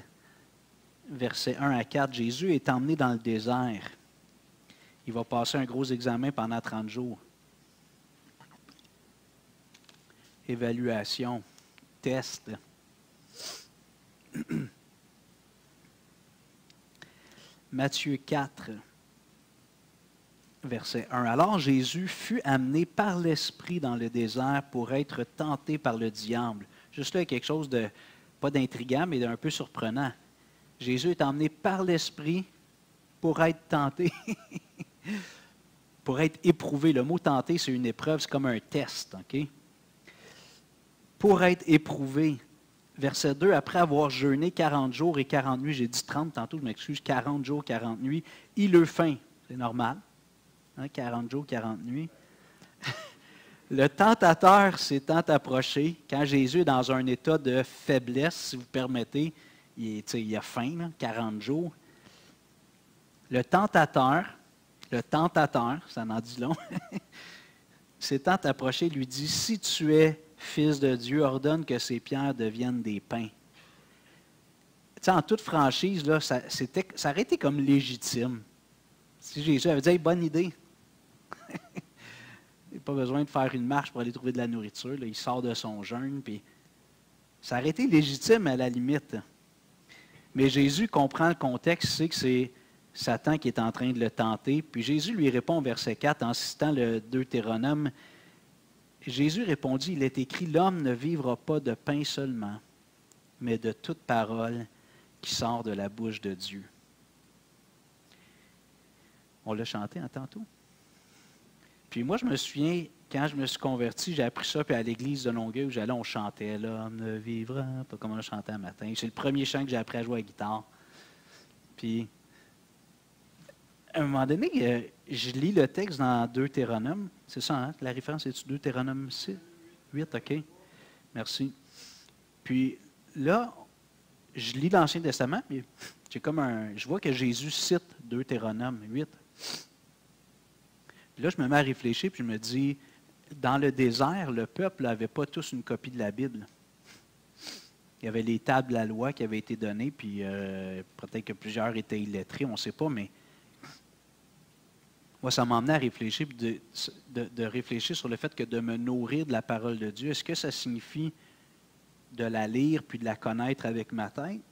versets 1 à 4, Jésus est emmené dans le désert. Il va passer un gros examen pendant 30 jours. Évaluation, test. Matthieu 4, verset 1. Alors Jésus fut amené par l'Esprit dans le désert pour être tenté par le diable. Juste là, quelque chose de, pas d'intriguant, mais d'un peu surprenant. Jésus est emmené par l'Esprit pour être tenté. Pour être éprouvé. Le mot tenté, c'est une épreuve, c'est comme un test. Okay? Pour être éprouvé. Verset 2, après avoir jeûné 40 jours et 40 nuits, j'ai dit 30 tantôt, je m'excuse, 40 jours, 40 nuits, il eut faim. C'est normal. 40 jours, 40 nuits. Le tentateur s'étant approché, quand Jésus est dans un état de faiblesse, si vous permettez, il a faim, là, 40 jours. Le tentateur, ça en dit long, s'étant approché, lui dit, « Si tu es Fils de Dieu, ordonne que ces pierres deviennent des pains. » En toute franchise, là, ça aurait été comme légitime. Si Jésus avait dit, hey, bonne idée. Il n'a pas besoin de faire une marche pour aller trouver de la nourriture. Là, il sort de son jeûne. Puis ça aurait été légitime à la limite. Mais Jésus comprend le contexte, sait que c'est Satan qui est en train de le tenter. Puis Jésus lui répond au verset 4 en citant le Deutéronome. Jésus répondit, il est écrit, l'homme ne vivra pas de pain seulement, mais de toute parole qui sort de la bouche de Dieu. On l'a chanté en tantôt. Puis moi, je me souviens, quand je me suis converti, j'ai appris ça, puis à l'église de Longueuil où j'allais, on chantait « L'homme ne vivra pas » comme on chantait un matin. C'est le premier chant que j'ai appris à jouer à la guitare. Puis, à un moment donné, je lis le texte dans Deutéronome. C'est ça, hein? La référence est-tu Deutéronome 6? 8, OK. Merci. Puis là, je lis l'Ancien Testament, puis je vois que Jésus cite Deutéronome 8. Puis là, je me mets à réfléchir, puis je me dis, dans le désert, le peuple n'avait pas tous une copie de la Bible. Il y avait les tables de la loi qui avaient été données, puis peut-être que plusieurs étaient illettrés, on ne sait pas, mais moi, ça m'a emmené à réfléchir, puis de réfléchir sur le fait que de me nourrir de la parole de Dieu, est-ce que ça signifie de la lire puis de la connaître avec ma tête?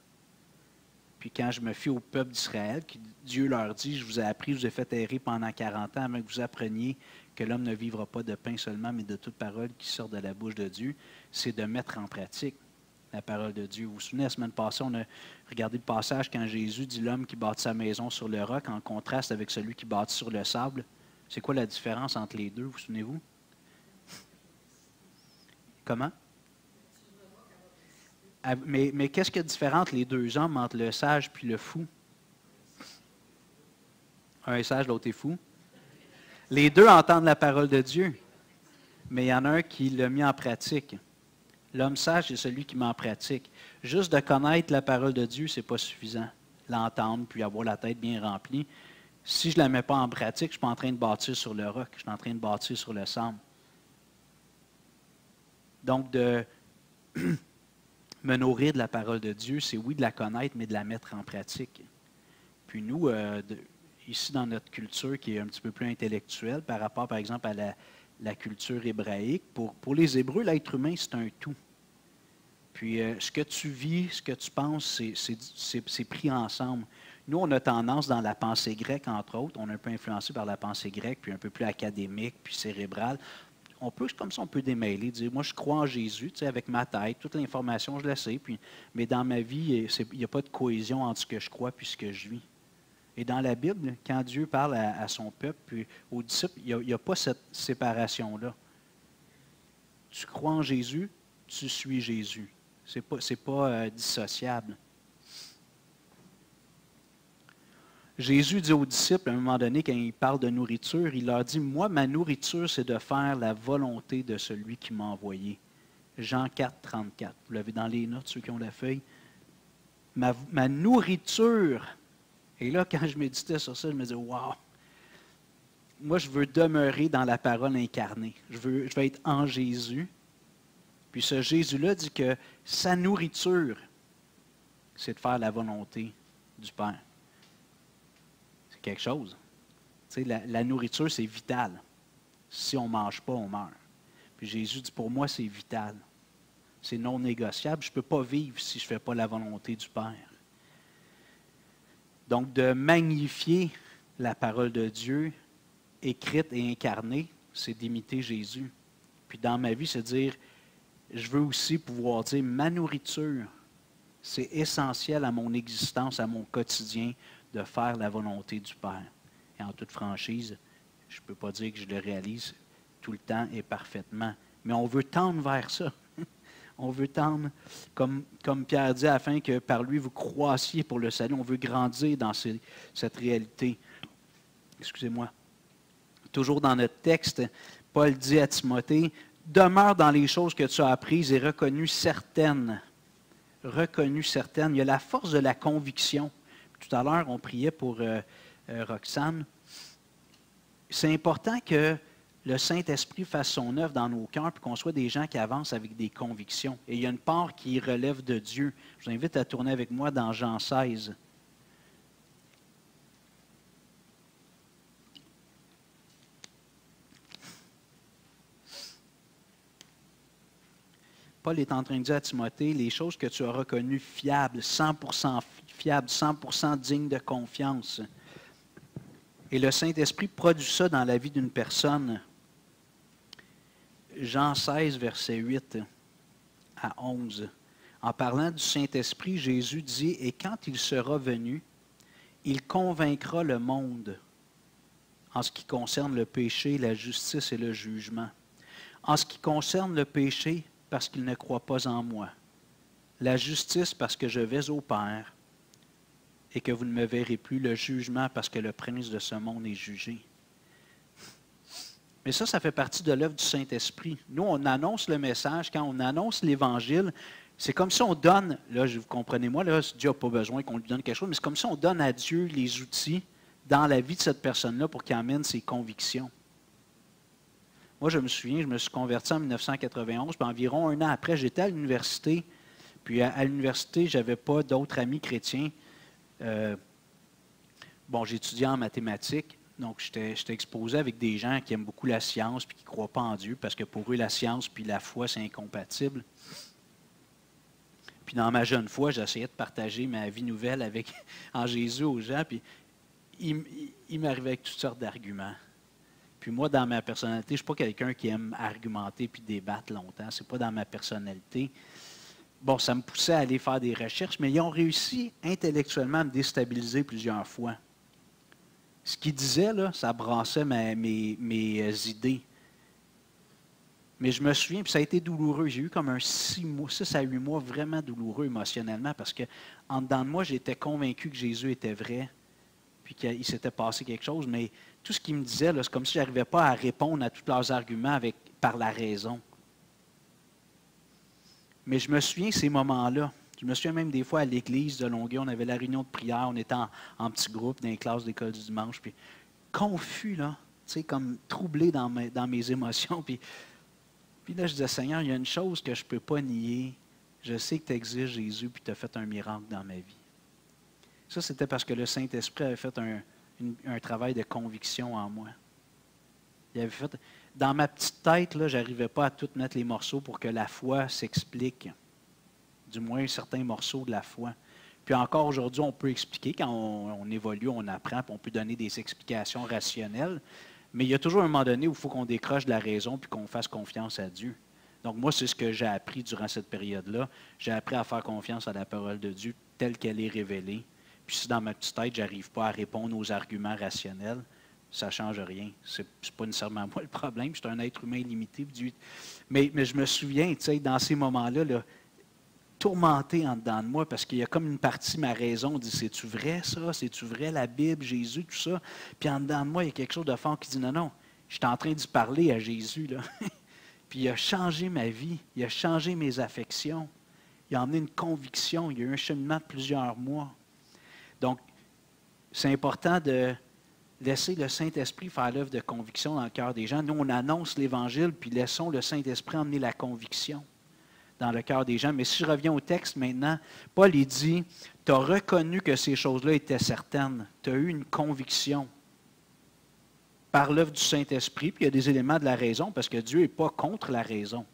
Puis quand je me fie au peuple d'Israël, Dieu leur dit, je vous ai appris, je vous ai fait errer pendant 40 ans, avant que vous appreniez que l'homme ne vivra pas de pain seulement, mais de toute parole qui sort de la bouche de Dieu, c'est de mettre en pratique la parole de Dieu. Vous vous souvenez, la semaine passée, on a regardé le passage quand Jésus dit l'homme qui bâtit sa maison sur le roc en contraste avec celui qui bâtit sur le sable. C'est quoi la différence entre les deux, vous souvenez-vous? Comment? Mais qu'est-ce qui est différent entre les deux hommes, entre le sage puis le fou? Un est sage, l'autre est fou. Les deux entendent la parole de Dieu, mais il y en a un qui l'a mis en pratique. L'homme sage, c'est celui qui met en pratique. Juste de connaître la parole de Dieu, ce n'est pas suffisant. L'entendre, puis avoir la tête bien remplie. Si je ne la mets pas en pratique, je ne suis pas en train de bâtir sur le roc, je suis en train de bâtir sur le sable. Donc, de me nourrir de la parole de Dieu, c'est oui de la connaître, mais de la mettre en pratique. Puis nous, ici dans notre culture qui est un petit peu plus intellectuelle par rapport, par exemple, à la culture hébraïque, pour les Hébreux, l'être humain, c'est un tout. Puis ce que tu vis, ce que tu penses, c'est pris ensemble. Nous, on a tendance dans la pensée grecque, entre autres, on est un peu influencé par la pensée grecque, puis un peu plus académique, puis cérébrale. On peut, comme ça, on peut démêler, dire, moi, je crois en Jésus, tu sais, avec ma tête, toute l'information, je la sais, mais dans ma vie, il n'y a pas de cohésion entre ce que je crois et ce que je vis. Et dans la Bible, quand Dieu parle à son peuple, puis aux disciples, il n'y a pas cette séparation-là. Tu crois en Jésus, tu suis Jésus. Ce n'est pas dissociable. Jésus dit aux disciples, à un moment donné, quand il parle de nourriture, il leur dit, « Moi, ma nourriture, c'est de faire la volonté de celui qui m'a envoyé. » Jean 4, 34. Vous l'avez dans les notes, ceux qui ont la feuille. Ma nourriture. Et là, quand je méditais sur ça, je me disais, « Wow! Moi, je veux demeurer dans la parole incarnée. Je veux être en Jésus. » Puis ce Jésus-là dit que sa nourriture, c'est de faire la volonté du Père. C'est quelque chose. Tu sais, la nourriture, c'est vital. Si on ne mange pas, on meurt. Puis Jésus dit, pour moi, c'est vital. C'est non négociable. Je ne peux pas vivre si je ne fais pas la volonté du Père. Donc, de magnifier la parole de Dieu, écrite et incarnée, c'est d'imiter Jésus. Puis dans ma vie, c'est de dire, je veux aussi pouvoir dire, ma nourriture, c'est essentiel à mon existence, à mon quotidien, de faire la volonté du Père. Et en toute franchise, je ne peux pas dire que je le réalise tout le temps et parfaitement. Mais on veut tendre vers ça. On veut tendre, comme Pierre dit, afin que par lui vous croissiez pour le salut. On veut grandir dans cette réalité. Excusez-moi. Toujours dans notre texte, Paul dit à Timothée, « Demeure dans les choses que tu as apprises et reconnues certaines. » Reconnues certaines. Il y a la force de la conviction. Tout à l'heure, on priait pour Roxane. C'est important que le Saint-Esprit fasse son œuvre dans nos cœurs, puis qu'on soit des gens qui avancent avec des convictions. Et il y a une part qui relève de Dieu. Je vous invite à tourner avec moi dans Jean 16. Paul est en train de dire à Timothée, les choses que tu as reconnues fiables, 100% fiables, 100% dignes de confiance. Et le Saint-Esprit produit ça dans la vie d'une personne. Jean 16, verset 8 à 11. En parlant du Saint-Esprit, Jésus dit, « Et quand il sera venu, il convaincra le monde en ce qui concerne le péché, la justice et le jugement. En ce qui concerne le péché, parce qu'il ne croit pas en moi. La justice, parce que je vais au Père et que vous ne me verrez plus. Le jugement, parce que le prince de ce monde est jugé. » Mais ça fait partie de l'œuvre du Saint-Esprit. Nous, on annonce le message. Quand on annonce l'Évangile, c'est comme si on donne, là, vous comprenez-moi, là, Dieu n'a pas besoin qu'on lui donne quelque chose, mais c'est comme si on donne à Dieu les outils dans la vie de cette personne-là pour qu'il amène ses convictions. Moi, je me souviens, je me suis converti en 1991, puis environ un an après, j'étais à l'université. Puis à l'université, je n'avais pas d'autres amis chrétiens. J'étudiais en mathématiques, donc j'étais exposé avec des gens qui aiment beaucoup la science puis qui ne croient pas en Dieu, parce que pour eux, la science puis la foi, c'est incompatible. Puis dans ma jeune foi, j'essayais de partager ma vie nouvelle en Jésus aux gens, puis il m'arrivait avec toutes sortes d'arguments. Puis moi, dans ma personnalité, je ne suis pas quelqu'un qui aime argumenter puis débattre longtemps. Ce n'est pas dans ma personnalité. Bon, ça me poussait à aller faire des recherches, mais ils ont réussi intellectuellement à me déstabiliser plusieurs fois. Ce qu'ils disaient, là, ça brassait mes idées. Mais je me souviens, puis ça a été douloureux. J'ai eu comme un 6 à 8 mois vraiment douloureux émotionnellement, parce qu'en dedans de moi, j'étais convaincu que Jésus était vrai, puis qu'il s'était passé quelque chose, mais tout ce qu'ils me disaient, c'est comme si je n'arrivais pas à répondre à tous leurs arguments par la raison. Mais je me souviens de ces moments-là. Je me souviens même des fois à l'église de Longueuil, on avait la réunion de prière, on était en petit groupe dans les classes d'école du dimanche, puis confus, là, tu sais, comme troublé dans mes émotions. Puis là, je disais, Seigneur, il y a une chose que je ne peux pas nier. Je sais que tu existes, Jésus, puis tu as fait un miracle dans ma vie. Ça, c'était parce que le Saint-Esprit avait fait un travail de conviction en moi. Il avait fait, dans ma petite tête, là, je n'arrivais pas à tout mettre les morceaux pour que la foi s'explique. Du moins, certains morceaux de la foi. Puis encore aujourd'hui, on peut expliquer. Quand on évolue, on apprend, puis on peut donner des explications rationnelles. Mais il y a toujours un moment donné où il faut qu'on décroche de la raison puis qu'on fasse confiance à Dieu. Donc moi, c'est ce que j'ai appris durant cette période-là. J'ai appris à faire confiance à la parole de Dieu telle qu'elle est révélée. Puis si dans ma petite tête, je n'arrive pas à répondre aux arguments rationnels, ça ne change rien. Ce n'est pas nécessairement moi le problème, je suis un être humain limité. Mais je me souviens, tu sais, dans ces moments-là, là, tourmenté en dedans de moi, parce qu'il y a comme une partie de ma raison dit, c'est-tu vrai ça? C'est-tu vrai la Bible, Jésus, tout ça? Puis en dedans de moi, il y a quelque chose de fort qui dit, non, non, je suis en train d'y parler à Jésus, là. Puis il a changé ma vie, il a changé mes affections, il a emmené une conviction, il y a eu un cheminement de plusieurs mois. Donc, c'est important de laisser le Saint-Esprit faire l'œuvre de conviction dans le cœur des gens. Nous, on annonce l'Évangile, puis laissons le Saint-Esprit emmener la conviction dans le cœur des gens. Mais si je reviens au texte maintenant, Paul il dit, tu as reconnu que ces choses-là étaient certaines, tu as eu une conviction par l'œuvre du Saint-Esprit, puis il y a des éléments de la raison, parce que Dieu n'est pas contre la raison,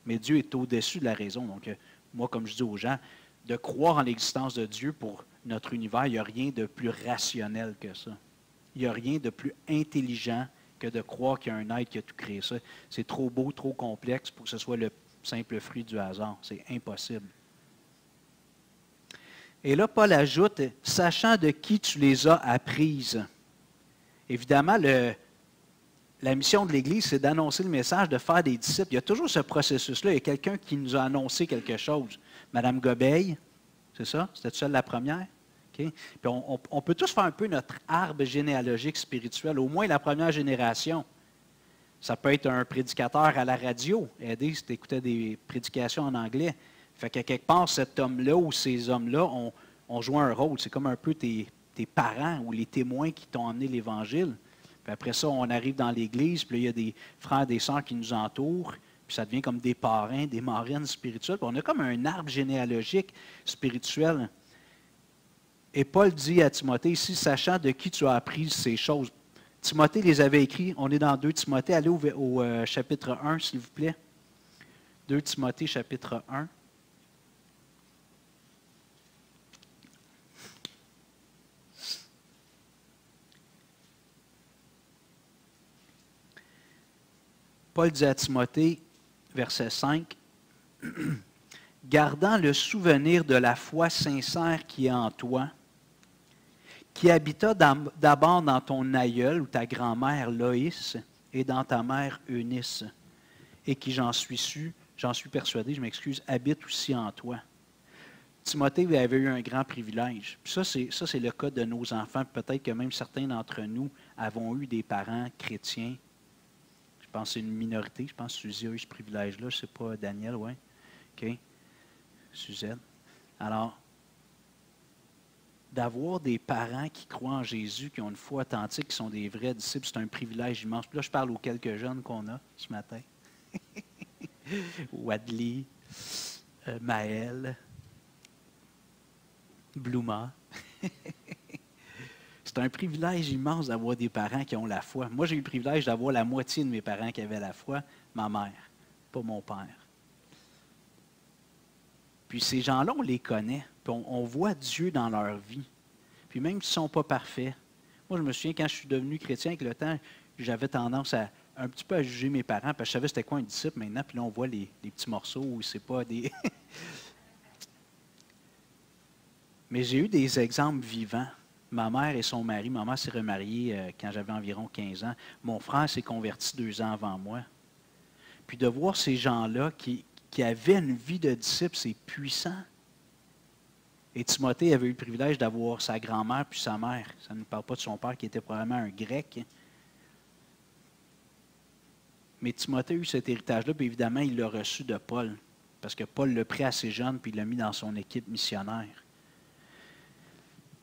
mais Dieu est au-dessus de la raison. Donc, moi, comme je dis aux gens, de croire en l'existence de Dieu pour notre univers, il n'y a rien de plus rationnel que ça. Il n'y a rien de plus intelligent que de croire qu'il y a un être qui a tout créé ça. C'est trop beau, trop complexe pour que ce soit le simple fruit du hasard. C'est impossible. Et là, Paul ajoute, sachant de qui tu les as apprises. Évidemment, la mission de l'Église, c'est d'annoncer le message, de faire des disciples. Il y a toujours ce processus-là. Il y a quelqu'un qui nous a annoncé quelque chose. Madame Gobeil, c'est ça? C'était celle la première? Okay. Puis on peut tous faire un peu notre arbre généalogique spirituel, au moins la première génération. Ça peut être un prédicateur à la radio, aider si tu écoutais des prédications en anglais. Fait qu'à quelque part, cet homme-là ou ces hommes-là ont joué un rôle. C'est comme un peu tes parents ou les témoins qui t'ont emmené l'Évangile. Puis après ça, on arrive dans l'Église, puis là, il y a des frères, des sœurs qui nous entourent, puis ça devient comme des parrains, des marraines spirituelles. Puis on a comme un arbre généalogique spirituel. Et Paul dit à Timothée ici, sachant de qui tu as appris ces choses. Timothée les avait écrits, on est dans 2 Timothée, allez au chapitre 1, s'il vous plaît. 2 Timothée, chapitre 1. Paul dit à Timothée, verset 5, « Gardant le souvenir de la foi sincère qui est en toi, qui habita d'abord dans ton aïeul ou ta grand-mère Loïs et dans ta mère Eunice, et qui, j'en suis persuadé, je m'excuse, habite aussi en toi. » Timothée avait eu un grand privilège. Puis ça, c'est le cas de nos enfants. Peut-être que même certains d'entre nous avons eu des parents chrétiens. Je pense que c'est une minorité. Je pense que Suzy a eu ce privilège-là. Je ne sais pas, Daniel, oui. OK. Suzette. Alors, d'avoir des parents qui croient en Jésus, qui ont une foi authentique, qui sont des vrais disciples, c'est un privilège immense. Puis là, je parle aux quelques jeunes qu'on a ce matin. Wadley, Maël, Blouma. C'est un privilège immense d'avoir des parents qui ont la foi. Moi, j'ai eu le privilège d'avoir la moitié de mes parents qui avaient la foi, ma mère, pas mon père. Puis ces gens-là, on les connaît. Puis on voit Dieu dans leur vie. Puis même s'ils ne sont pas parfaits. Moi, je me souviens, quand je suis devenu chrétien avec le temps, j'avais tendance à un petit peu à juger mes parents, parce que je savais c'était quoi un disciple maintenant, puis là, on voit les petits morceaux où c'est pas des... Mais j'ai eu des exemples vivants. Ma mère et son mari, ma mère s'est remariée quand j'avais environ 15 ans. Mon frère s'est converti 2 ans avant moi. Puis de voir ces gens-là qui avaient une vie de disciple, c'est puissant. Et Timothée avait eu le privilège d'avoir sa grand-mère puis sa mère. Ça ne nous parle pas de son père qui était probablement un grec. Mais Timothée a eu cet héritage-là, puis évidemment, il l'a reçu de Paul. Parce que Paul l'a pris assez jeune, puis il l'a mis dans son équipe missionnaire.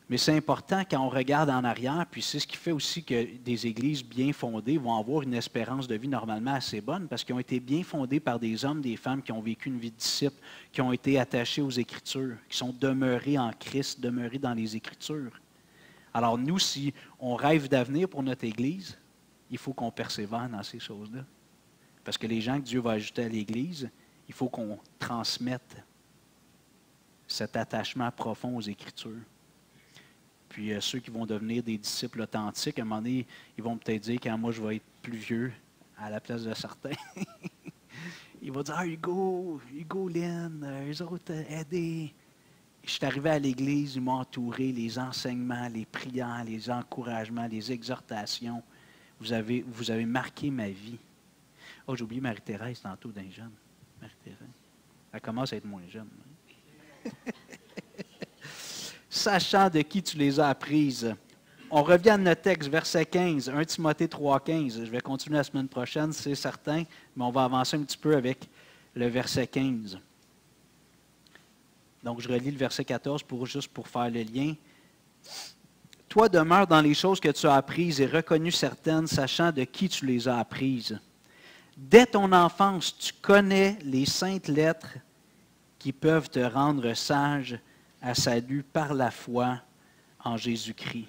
Mais c'est important quand on regarde en arrière, puis c'est ce qui fait aussi que des églises bien fondées vont avoir une espérance de vie normalement assez bonne, parce qu'ils ont été bien fondées par des hommes, des femmes qui ont vécu une vie de disciples, qui ont été attachés aux Écritures, qui sont demeurés en Christ, demeurés dans les Écritures. Alors nous, si on rêve d'avenir pour notre Église, il faut qu'on persévère dans ces choses-là. Parce que les gens que Dieu va ajouter à l'Église, il faut qu'on transmette cet attachement profond aux Écritures. Puis ceux qui vont devenir des disciples authentiques, à un moment donné, ils vont peut-être dire, quand moi je vais être plus vieux, à la place de certains, ils vont dire, ah, Hugo, Lynn, eux autres, aidez. Je suis arrivé à l'Église, ils m'ont entouré, les enseignements, les prières, les encouragements, les exhortations. Vous avez marqué ma vie. Oh, j'ai oublié Marie-Thérèse tantôt d'un jeune. Marie-Thérèse. Elle commence à être moins jeune. Sachant de qui tu les as apprises. On revient à notre texte, verset 15, 1 Timothée 3,15. Je vais continuer la semaine prochaine, c'est certain, mais on va avancer un petit peu avec le verset 15. Donc, je relis le verset 14 juste pour faire le lien. Toi, demeure dans les choses que tu as apprises et reconnues certaines, sachant de qui tu les as apprises. Dès ton enfance, tu connais les saintes lettres qui peuvent te rendre sage à salut par la foi en Jésus-Christ.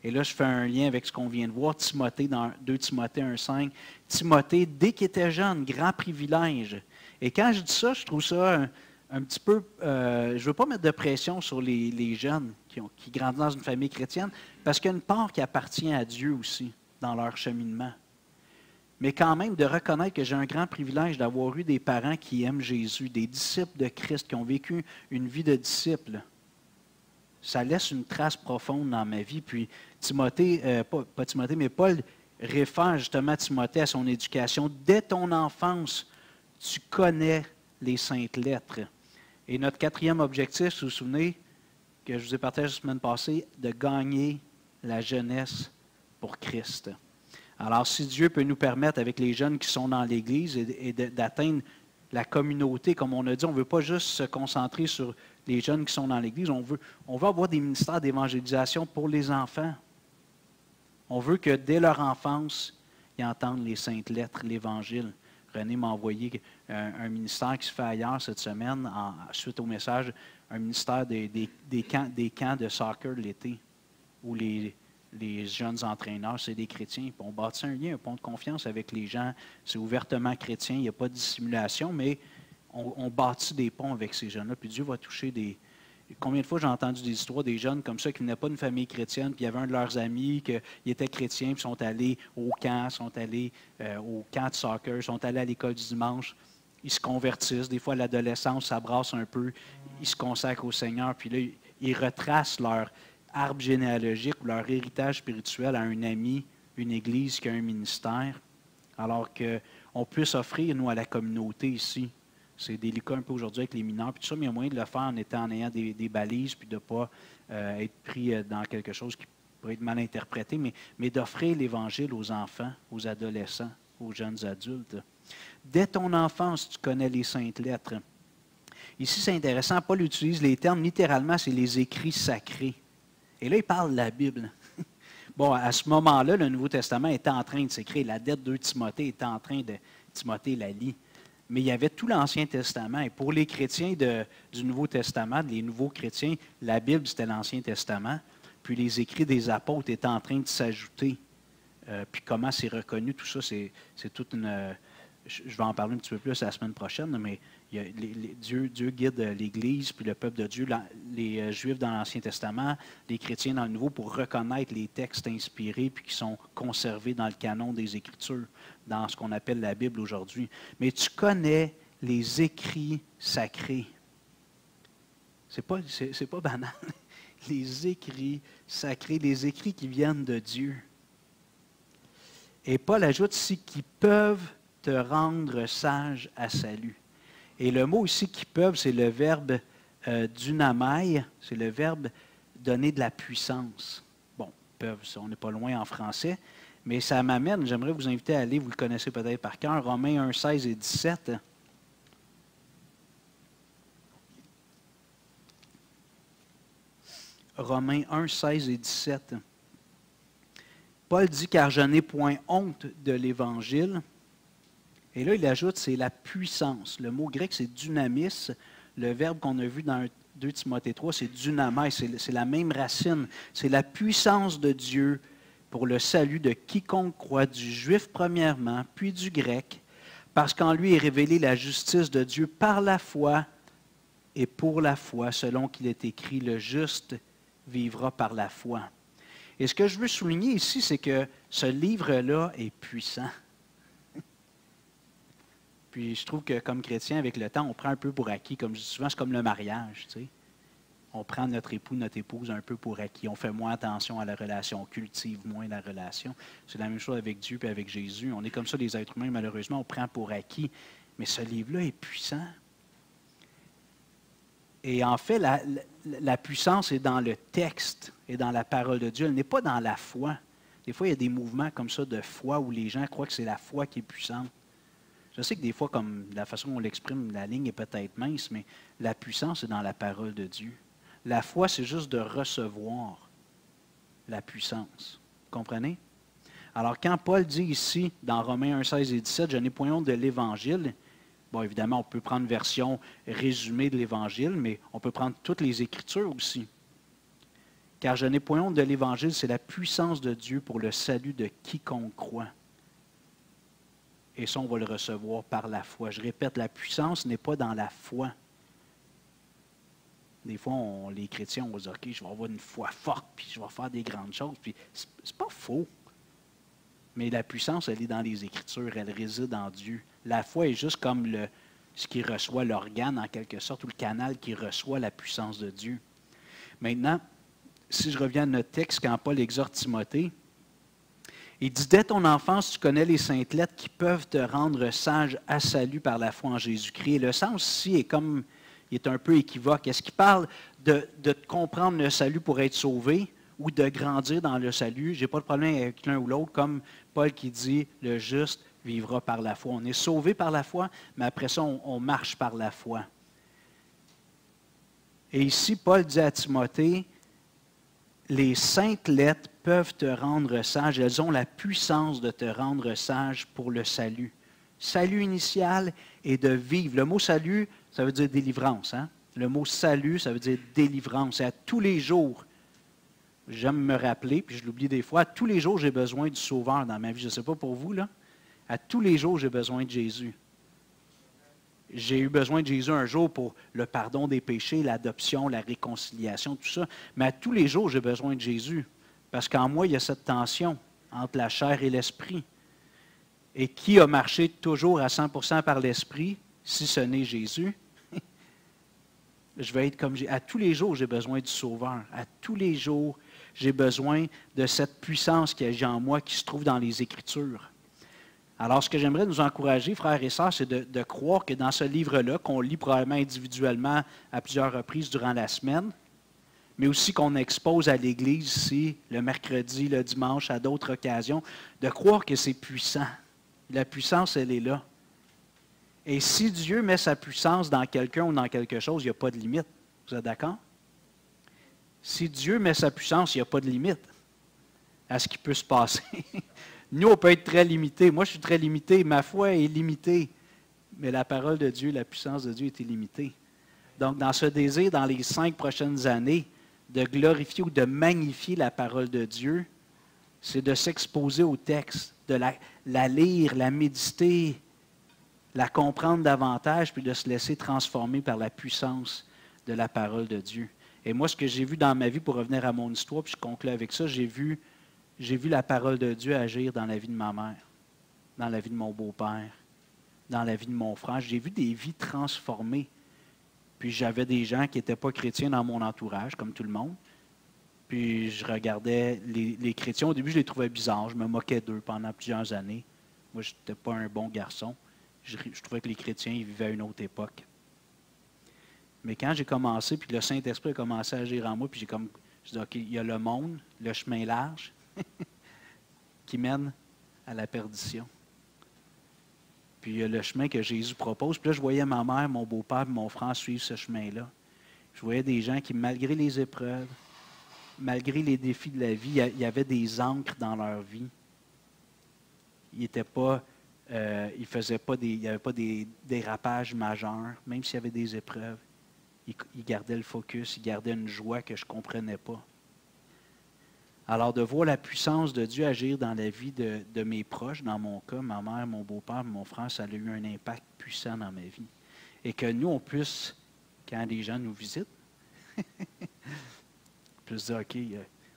Et là, je fais un lien avec ce qu'on vient de voir, Timothée, dans 2 Timothée 1,5. Timothée, dès qu'il était jeune, grand privilège. Et quand je dis ça, je trouve ça un petit peu... je ne veux pas mettre de pression sur les jeunes qui grandissent dans une famille chrétienne, parce qu'il y a une part qui appartient à Dieu aussi, dans leur cheminement. Mais quand même, de reconnaître que j'ai un grand privilège d'avoir eu des parents qui aiment Jésus, des disciples de Christ, qui ont vécu une vie de disciples. Ça laisse une trace profonde dans ma vie. Puis Timothée, pas Timothée, mais Paul réfère justement Timothée à son éducation. Dès ton enfance, tu connais les saintes lettres. Et notre quatrième objectif, vous vous souvenez, que je vous ai partagé la semaine passée, de gagner la jeunesse pour Christ. Alors, si Dieu peut nous permettre, avec les jeunes qui sont dans l'Église, et d'atteindre la communauté, comme on a dit, on ne veut pas juste se concentrer sur les jeunes qui sont dans l'Église, on veut avoir des ministères d'évangélisation pour les enfants. On veut que dès leur enfance, ils entendent les saintes lettres, l'Évangile. René m'a envoyé un ministère qui se fait ailleurs cette semaine, suite au message, un ministère des camps de soccer l'été, où les jeunes entraîneurs, c'est des chrétiens. Puis on bâtit un lien, un pont de confiance avec les gens. C'est ouvertement chrétien, il n'y a pas de dissimulation, mais on bâtit des ponts avec ces jeunes-là. Puis Dieu va toucher des... Combien de fois j'ai entendu des histoires des jeunes comme ça qui venaient pas d'une famille chrétienne, puis il y avait un de leurs amis qui était chrétien, puis sont allés au camp, sont allés au camp de soccer, sont allés à l'école du dimanche. Ils se convertissent. Des fois, à l'adolescence, ça brasse un peu. Ils se consacrent au Seigneur. Puis là, ils retracent leur arbre généalogique ou leur héritage spirituel à un ami, une église qui a un ministère, alors qu'on puisse offrir, nous, à la communauté ici. C'est délicat un peu aujourd'hui avec les mineurs, puis tout ça, mais il y a moyen de le faire en ayant des balises, puis de ne pas être pris dans quelque chose qui pourrait être mal interprété, mais d'offrir l'Évangile aux enfants, aux adolescents, aux jeunes adultes. Dès ton enfance, tu connais les saintes lettres. Ici, c'est intéressant, Paul utilise les termes, littéralement, c'est les écrits sacrés. Et là, il parle de la Bible. Bon, à ce moment-là, le Nouveau Testament était en train de s'écrire. La dette de Timothée était en train de... Timothée la lit. Mais il y avait tout l'Ancien Testament. Et pour les chrétiens du Nouveau Testament, les nouveaux chrétiens, la Bible, c'était l'Ancien Testament. Puis les écrits des apôtres étaient en train de s'ajouter. Puis comment c'est reconnu, tout ça, c'est toute une... Je vais en parler un petit peu plus la semaine prochaine, mais Dieu guide l'Église, puis le peuple de Dieu, les Juifs dans l'Ancien Testament, les chrétiens dans le Nouveau, pour reconnaître les textes inspirés puis qui sont conservés dans le canon des Écritures, dans ce qu'on appelle la Bible aujourd'hui. Mais tu connais les écrits sacrés. C'est pas banal. Les écrits sacrés, les écrits qui viennent de Dieu. Et Paul ajoute ici qu'ils peuvent te rendre sage à salut. Et le mot ici qui peuvent, c'est le verbe dunamai, c'est le verbe donner de la puissance. Bon, peuvent, on n'est pas loin en français, mais ça m'amène, j'aimerais vous inviter à aller, vous le connaissez peut-être par cœur, Romains 1, 16 et 17. Romains 1, 16 et 17. Paul dit « Car je n'ai point honte de l'Évangile ». Et là, il ajoute, c'est la puissance. Le mot grec, c'est dynamis. Le verbe qu'on a vu dans 2 Timothée 3, c'est dynamai. C'est la même racine. C'est la puissance de Dieu pour le salut de quiconque croit, du juif premièrement, puis du grec, parce qu'en lui est révélée la justice de Dieu par la foi et pour la foi, selon qu'il est écrit, le juste vivra par la foi. Et ce que je veux souligner ici, c'est que ce livre-là est puissant. Puis je trouve que comme chrétien, avec le temps, on prend un peu pour acquis. Comme je dis souvent, c'est comme le mariage. Tu sais. On prend notre époux, notre épouse un peu pour acquis. On fait moins attention à la relation, on cultive moins la relation. C'est la même chose avec Dieu et avec Jésus. On est comme ça, les êtres humains, malheureusement, on prend pour acquis. Mais ce livre-là est puissant. Et en fait, la puissance est dans le texte et dans la parole de Dieu. Elle n'est pas dans la foi. Des fois, il y a des mouvements comme ça de foi où les gens croient que c'est la foi qui est puissante. Je sais que des fois, comme la façon dont on l'exprime, la ligne est peut-être mince, mais la puissance est dans la parole de Dieu. La foi, c'est juste de recevoir la puissance. Vous comprenez? Alors, quand Paul dit ici, dans Romains 1, 16 et 17, « Je n'ai point honte de l'Évangile », bon, évidemment, on peut prendre une version résumée de l'Évangile, mais on peut prendre toutes les Écritures aussi. « Car je n'ai point honte de l'Évangile, c'est la puissance de Dieu pour le salut de quiconque croit. » Et ça, on va le recevoir par la foi. Je répète, la puissance n'est pas dans la foi. Des fois, les chrétiens, on va dire, OK, je vais avoir une foi forte, puis je vais faire des grandes choses. Puis c'est pas faux. Mais la puissance, elle est dans les Écritures, elle réside en Dieu. La foi est juste comme ce qui reçoit l'organe, en quelque sorte, ou le canal qui reçoit la puissance de Dieu. Maintenant, si je reviens à notre texte, quand Paul exhorte Timothée, il dit, « Dès ton enfance, tu connais les saintes lettres qui peuvent te rendre sage à salut par la foi en Jésus-Christ. » Et le sens ici est comme... Il est un peu équivoque. Est-ce qu'il parle de comprendre le salut pour être sauvé ou de grandir dans le salut? Je n'ai pas de problème avec l'un ou l'autre, comme Paul qui dit « Le juste vivra par la foi ». On est sauvé par la foi, mais après ça, on marche par la foi. Et ici, Paul dit à Timothée, « Les saintes lettres peuvent te rendre sage. Elles ont la puissance de te rendre sage pour le salut. » Salut initial et de vivre. Le mot salut, ça veut dire délivrance. Hein? Le mot salut, ça veut dire délivrance. Et à tous les jours, j'aime me rappeler, puis je l'oublie des fois, à tous les jours, j'ai besoin du Sauveur dans ma vie. Je ne sais pas pour vous, là. À tous les jours, j'ai besoin de Jésus. J'ai eu besoin de Jésus un jour pour le pardon des péchés, l'adoption, la réconciliation, tout ça. Mais à tous les jours, j'ai besoin de Jésus. Parce qu'en moi, il y a cette tension entre la chair et l'esprit. Et qui a marché toujours à 100% par l'Esprit, si ce n'est Jésus? Je vais être comme Jésus. À tous les jours, j'ai besoin du Sauveur. À tous les jours, j'ai besoin de cette puissance qui agit en moi, qui se trouve dans les Écritures. Alors, ce que j'aimerais nous encourager, frères et sœurs, c'est de croire que dans ce livre-là, qu'on lit probablement individuellement à plusieurs reprises durant la semaine, mais aussi qu'on expose à l'Église ici, le mercredi, le dimanche, à d'autres occasions, de croire que c'est puissant. La puissance, elle est là. Et si Dieu met sa puissance dans quelqu'un ou dans quelque chose, il n'y a pas de limite. Vous êtes d'accord? Si Dieu met sa puissance, il n'y a pas de limite à ce qui peut se passer. Nous, on peut être très limités. Moi, je suis très limité. Ma foi est limitée. Mais la parole de Dieu, la puissance de Dieu est illimitée. Donc, dans ce désir, dans les 5 prochaines années, de glorifier ou de magnifier la parole de Dieu, c'est de s'exposer au texte, de la lire, la méditer, la comprendre davantage, puis de se laisser transformer par la puissance de la parole de Dieu. Et moi, ce que j'ai vu dans ma vie, pour revenir à mon histoire, puis je conclue avec ça, j'ai vu la parole de Dieu agir dans la vie de ma mère, dans la vie de mon beau-père, dans la vie de mon frère. J'ai vu des vies transformées. Puis j'avais des gens qui n'étaient pas chrétiens dans mon entourage, comme tout le monde. Puis je regardais les chrétiens. Au début, je les trouvais bizarres. Je me moquais d'eux pendant plusieurs années. Moi, je n'étais pas un bon garçon. Je trouvais que les chrétiens ils vivaient à une autre époque. Mais quand j'ai commencé, puis le Saint-Esprit a commencé à agir en moi, puis je dis, OK, il y a le monde, le chemin large, qui mène à la perdition. Puis il y a le chemin que Jésus propose. Puis là, je voyais ma mère, mon beau-père et mon frère suivre ce chemin-là. Je voyais des gens qui, malgré les épreuves, malgré les défis de la vie, il y avait des ancres dans leur vie. Ils n'étaient pas, il n'y avait pas des dérapages majeurs, même s'il y avait des épreuves. Ils gardaient le focus, ils gardaient une joie que je ne comprenais pas. Alors, de voir la puissance de Dieu agir dans la vie de mes proches, dans mon cas, ma mère, mon beau-père, mon frère, ça a eu un impact puissant dans ma vie. Et que nous, on puisse, quand les gens nous visitent, puisse dire, OK,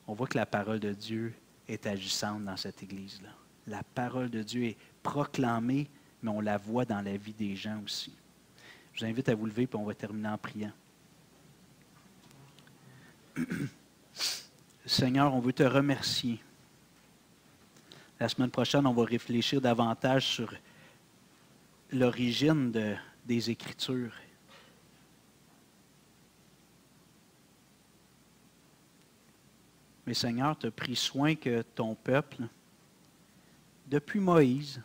on voit que la parole de Dieu est agissante dans cette Église-là. La parole de Dieu est proclamée, mais on la voit dans la vie des gens aussi. Je vous invite à vous lever, puis on va terminer en priant. Seigneur, on veut te remercier. La semaine prochaine, on va réfléchir davantage sur l'origine des Écritures. Mais Seigneur, tu as pris soin que ton peuple, depuis Moïse,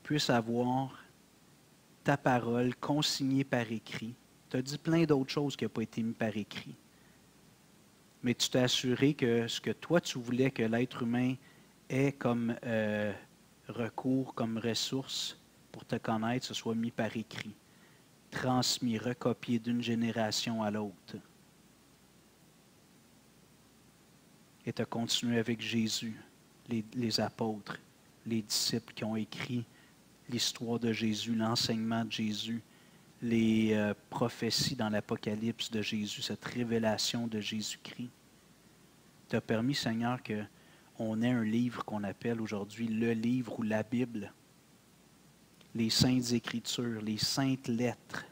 puisse avoir ta parole consignée par écrit. Tu as dit plein d'autres choses qui n'ont pas été mises par écrit. Mais tu t'es assuré que ce que toi tu voulais que l'être humain ait comme recours, comme ressource pour te connaître, ce soit mis par écrit, transmis, recopié d'une génération à l'autre. Et tu as continué avec Jésus, les apôtres, les disciples qui ont écrit l'histoire de Jésus, l'enseignement de Jésus, les prophéties dans l'Apocalypse de Jésus, cette révélation de Jésus-Christ. Tu as permis, Seigneur, qu'on ait un livre qu'on appelle aujourd'hui le livre ou la Bible, les saintes Écritures, les saintes lettres.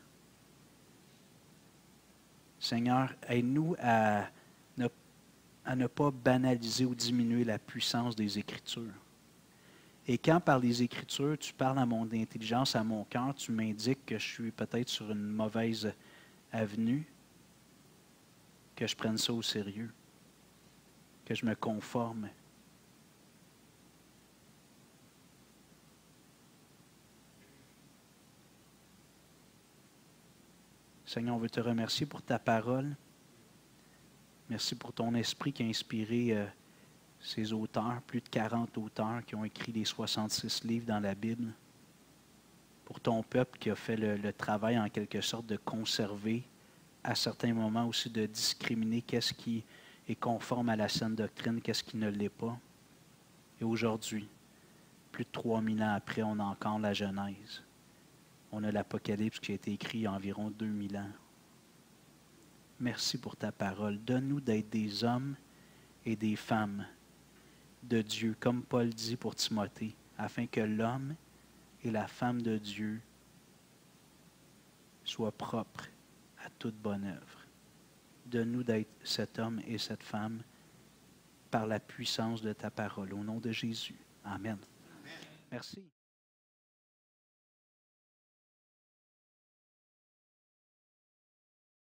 Seigneur, aide-nous à ne pas banaliser ou diminuer la puissance des Écritures. Et quand par les Écritures, tu parles à mon intelligence, à mon cœur, tu m'indiques que je suis peut-être sur une mauvaise avenue, que je prenne ça au sérieux, que je me conforme. Seigneur, on veut te remercier pour ta parole. Merci pour ton esprit qui a inspiré ces auteurs, plus de 40 auteurs qui ont écrit les 66 livres dans la Bible. Pour ton peuple qui a fait le travail en quelque sorte de conserver, à certains moments aussi de discriminer qu'est-ce qui est conforme à la saine doctrine, qu'est-ce qui ne l'est pas. Et aujourd'hui, plus de 3000 ans après, on a encore la Genèse. On a l'Apocalypse qui a été écrit il y a environ 2000 ans. Merci pour ta parole. Donne-nous d'être des hommes et des femmes de Dieu, comme Paul dit pour Timothée, afin que l'homme et la femme de Dieu soient propres à toute bonne œuvre. Donne-nous d'être cet homme et cette femme par la puissance de ta parole. Au nom de Jésus. Amen. Merci.